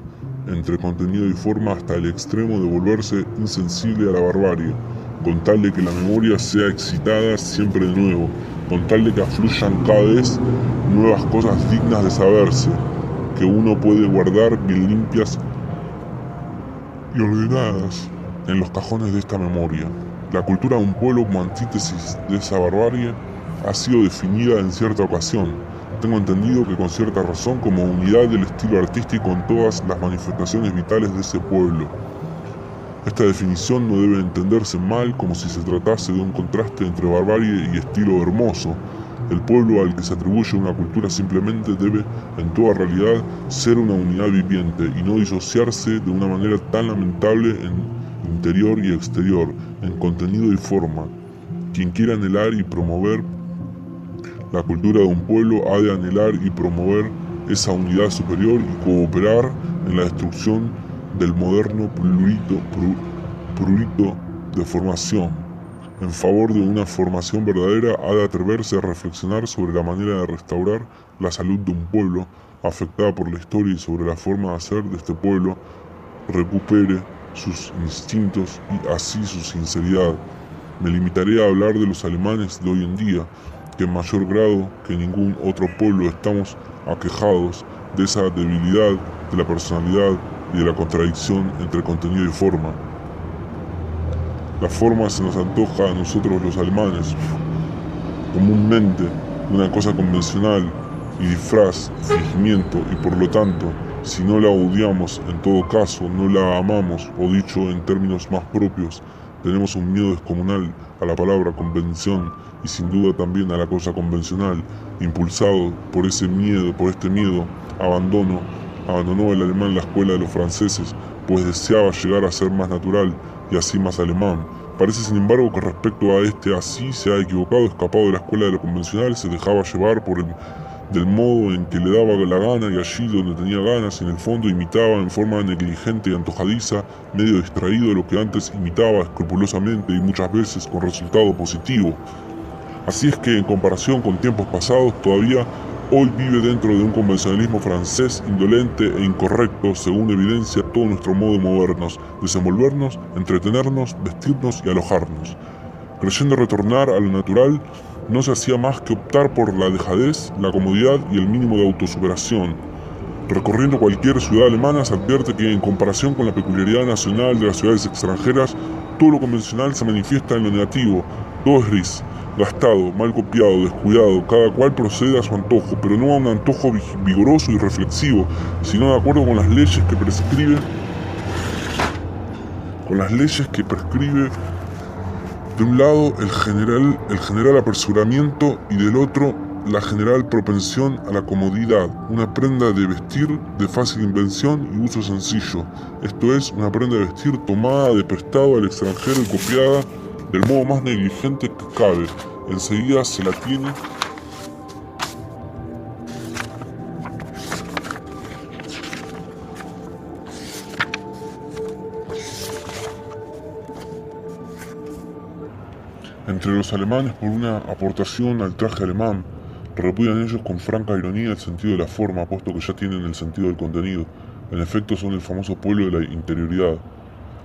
entre contenido y forma hasta el extremo de volverse insensible a la barbarie, con tal de que la memoria sea excitada siempre de nuevo, con tal de que afluyan cada vez nuevas cosas dignas de saberse, que uno puede guardar bien limpias y ordenadas en los cajones de esta memoria. La cultura de un pueblo como antítesis de esa barbarie ha sido definida en cierta ocasión, tengo entendido que con cierta razón, como unidad del estilo artístico en todas las manifestaciones vitales de ese pueblo. Esta definición no debe entenderse mal como si se tratase de un contraste entre barbarie y estilo hermoso. El pueblo al que se atribuye una cultura simplemente debe, en toda realidad, ser una unidad viviente y no disociarse de una manera tan lamentable en interior y exterior, en contenido y forma. Quien quiera anhelar y promover la cultura de un pueblo ha de anhelar y promover esa unidad superior y cooperar en la destrucción del moderno prurito de formación. En favor de una formación verdadera ha de atreverse a reflexionar sobre la manera de restaurar la salud de un pueblo afectada por la historia y sobre la forma de hacer de este pueblo recupere sus instintos y así su sinceridad. Me limitaré a hablar de los alemanes de hoy en día, que en mayor grado que ningún otro pueblo estamos aquejados de esa debilidad de la personalidad y de la contradicción entre contenido y forma. La forma se nos antoja a nosotros los alemanes comúnmente una cosa convencional y disfraz, fingimiento, y por lo tanto, si no la odiamos, en todo caso no la amamos, o dicho en términos más propios, tenemos un miedo descomunal a la palabra convención y sin duda también a la cosa convencional. Impulsado por este miedo, abandonó el alemán la escuela de los franceses, pues deseaba llegar a ser más natural y así más alemán. Parece sin embargo que respecto a este así se ha equivocado, escapado de la escuela de lo convencional, se dejaba llevar por del modo en que le daba la gana y allí donde tenía ganas, en el fondo imitaba en forma negligente y antojadiza, medio distraído de lo que antes imitaba escrupulosamente y muchas veces con resultado positivo. Así es que en comparación con tiempos pasados, todavía hoy vive dentro de un convencionalismo francés indolente e incorrecto, según evidencia todo nuestro modo de movernos, desenvolvernos, entretenernos, vestirnos y alojarnos. Creyendo retornar a lo natural, no se hacía más que optar por la dejadez, la comodidad y el mínimo de autosuperación. Recorriendo cualquier ciudad alemana se advierte que en comparación con la peculiaridad nacional de las ciudades extranjeras, todo lo convencional se manifiesta en lo negativo, todo es gris, gastado, mal copiado, descuidado, cada cual procede a su antojo, pero no a un antojo vigoroso y reflexivo, sino de acuerdo con las leyes que prescribe, de un lado el general apresuramiento y del otro la general propensión a la comodidad, una prenda de vestir de fácil invención y uso sencillo, esto es, una prenda de vestir tomada de prestado al extranjero y copiada del modo más negligente que cabe, enseguida se la tiene entre los alemanes por una aportación al traje alemán. Repudian ellos con franca ironía el sentido de la forma, puesto que ya tienen el sentido del contenido. En efecto, son el famoso pueblo de la interioridad.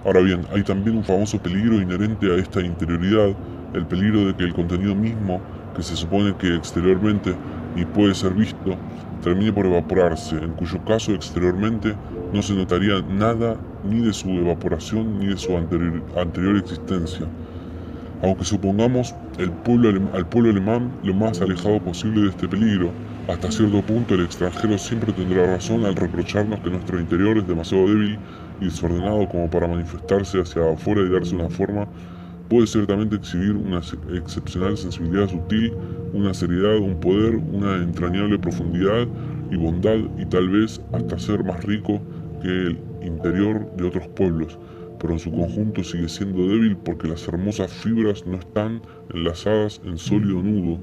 Ahora bien, hay también un famoso peligro inherente a esta interioridad, el peligro de que el contenido mismo, que se supone que exteriormente ni puede ser visto, termine por evaporarse, en cuyo caso exteriormente no se notaría nada ni de su evaporación ni de su anterior existencia. Aunque supongamos al pueblo alemán lo más alejado posible de este peligro, hasta cierto punto el extranjero siempre tendrá razón al reprocharnos que nuestro interior es demasiado débil y desordenado como para manifestarse hacia afuera y darse una forma. Puede ciertamente exhibir una excepcional sensibilidad sutil, una seriedad, un poder, una entrañable profundidad y bondad, y tal vez hasta ser más rico que el interior de otros pueblos, pero en su conjunto sigue siendo débil porque las hermosas fibras no están enlazadas en sólido nudo,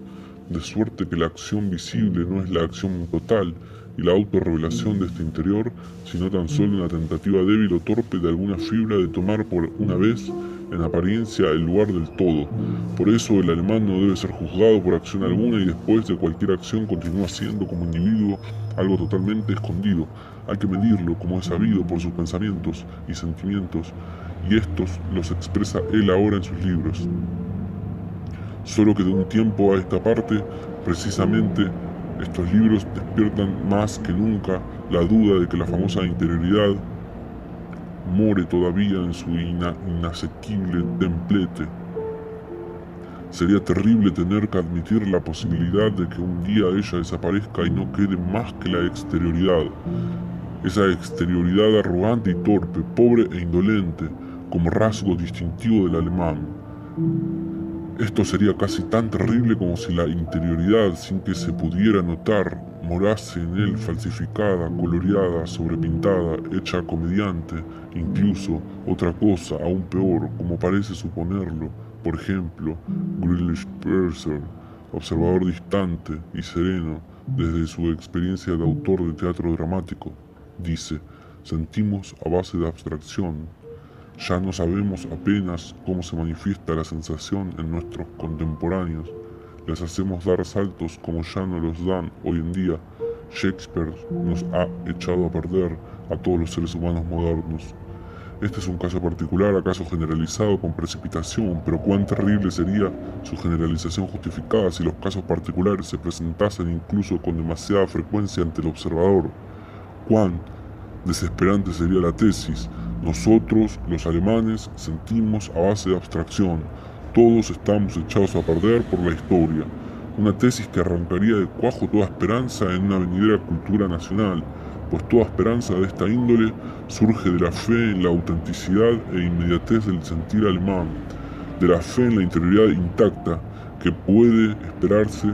de suerte que la acción visible no es la acción total y la autorrevelación de este interior, sino tan solo una tentativa débil o torpe de alguna fibra de tomar por una vez en apariencia el lugar del todo. Por eso el alemán no debe ser juzgado por acción alguna y después de cualquier acción continúa siendo como individuo algo totalmente escondido. Hay que medirlo, como es sabido, por sus pensamientos y sentimientos, y estos los expresa él ahora en sus libros. Solo que de un tiempo a esta parte, precisamente, estos libros despiertan más que nunca la duda de que la famosa interioridad more todavía en su inasequible templete. Sería terrible tener que admitir la posibilidad de que un día ella desaparezca y no quede más que la exterioridad. Esa exterioridad arrogante y torpe, pobre e indolente, como rasgo distintivo del alemán. Esto sería casi tan terrible como si la interioridad, sin que se pudiera notar, morase en él falsificada, coloreada, sobrepintada, hecha comediante, incluso otra cosa aún peor, como parece suponerlo, por ejemplo, Grillsperser, observador distante y sereno desde su experiencia de autor de teatro dramático, dice: sentimos a base de abstracción. Ya no sabemos apenas cómo se manifiesta la sensación en nuestros contemporáneos. Les hacemos dar saltos como ya no los dan hoy en día. Shakespeare nos ha echado a perder a todos los seres humanos modernos. Este es un caso particular, acaso generalizado con precipitación, pero cuán terrible sería su generalización justificada si los casos particulares se presentasen incluso con demasiada frecuencia ante el observador. Cuán desesperante sería la tesis: nosotros, los alemanes, sentimos a base de abstracción. Todos estamos echados a perder por la historia. Una tesis que arrancaría de cuajo toda esperanza en una venidera cultura nacional, pues toda esperanza de esta índole surge de la fe en la autenticidad e inmediatez del sentir alemán, de la fe en la interioridad intacta, que puede esperarse,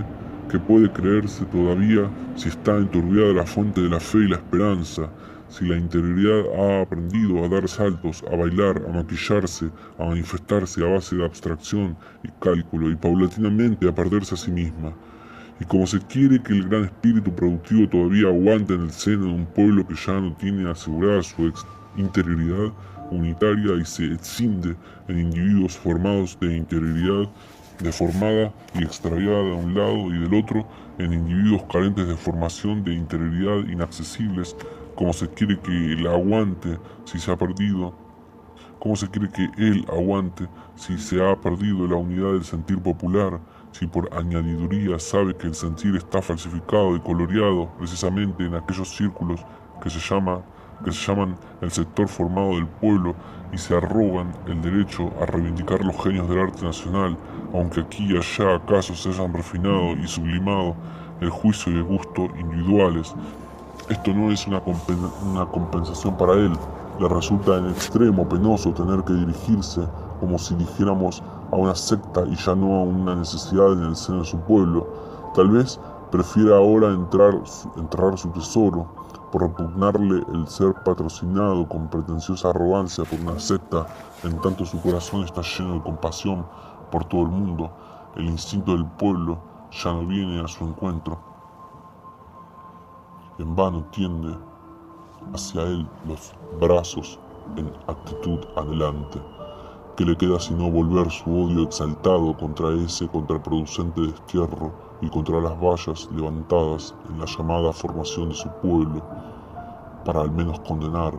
que puede creerse todavía si está enturbiada la fuente de la fe y la esperanza, si la interioridad ha aprendido a dar saltos, a bailar, a maquillarse, a manifestarse a base de abstracción y cálculo, y paulatinamente a perderse a sí misma. Y como se quiere que el gran espíritu productivo todavía aguante en el seno de un pueblo que ya no tiene asegurada su interioridad unitaria y se escinde en individuos formados de interioridad deformada y extraviada de un lado y del otro, en individuos carentes de formación de interioridad inaccesibles, como se quiere que él aguante si se ha perdido, como se quiere que él aguante si se ha perdido la unidad del sentir popular, si por añadiduría sabe que el sentir está falsificado y coloreado precisamente en aquellos círculos que se llaman el sector formado del pueblo y se arrogan el derecho a reivindicar los genios del arte nacional, aunque aquí y allá acaso se hayan refinado y sublimado el juicio y el gusto individuales. Esto no es una compensación para él. Le resulta en extremo penoso tener que dirigirse, como si dijéramos, a una secta y ya no a una necesidad en el seno de su pueblo. Tal vez prefiera ahora enterrar su tesoro, por repugnarle el ser patrocinado con pretenciosa arrogancia por una secta, en tanto su corazón está lleno de compasión por todo el mundo. El instinto del pueblo ya no viene a su encuentro. En vano tiende hacia él los brazos en actitud adelante. ¿Qué le queda sino volver su odio exaltado contra ese contraproducente destierro y contra las vallas levantadas en la llamada formación de su pueblo, para al menos condenar,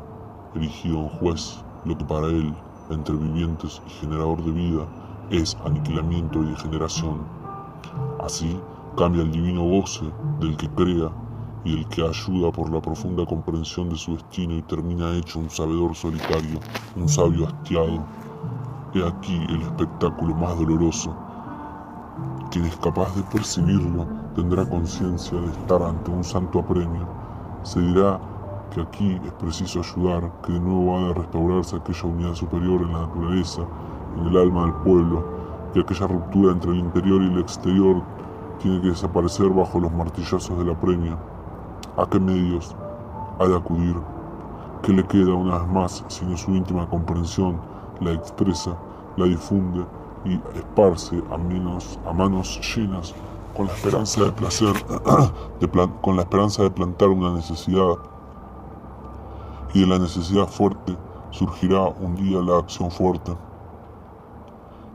erigido en juez, lo que para él, entre vivientes y generador de vida, es aniquilamiento y degeneración? Así cambia el divino goce del que crea y el que ayuda por la profunda comprensión de su destino y termina hecho un sabedor solitario, un sabio hastiado. He aquí el espectáculo más doloroso. Quien es capaz de percibirlo tendrá conciencia de estar ante un santo apremio. Se dirá que aquí es preciso ayudar, que de nuevo ha de restaurarse aquella unidad superior en la naturaleza, en el alma del pueblo, que aquella ruptura entre el interior y el exterior tiene que desaparecer bajo los martillazos del apremio. ¿A qué medios ha de acudir? ¿Qué le queda una vez más sino su íntima comprensión? La expresa, la difunde y esparce a manos llenas con la esperanza de placer, con la esperanza de plantar una necesidad, y de la necesidad fuerte surgirá un día la acción fuerte.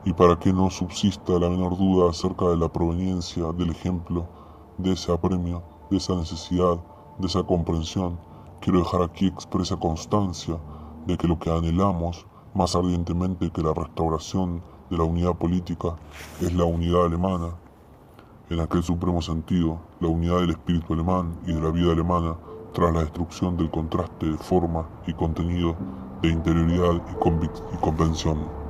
Y para que no subsista la menor duda acerca de la proveniencia del ejemplo, de ese apremio, de esa necesidad, de esa comprensión, quiero dejar aquí expresa constancia de que lo que anhelamos más ardientemente que la restauración de la unidad política es la unidad alemana, en aquel supremo sentido, la unidad del espíritu alemán y de la vida alemana tras la destrucción del contraste de forma y contenido, de interioridad y convención.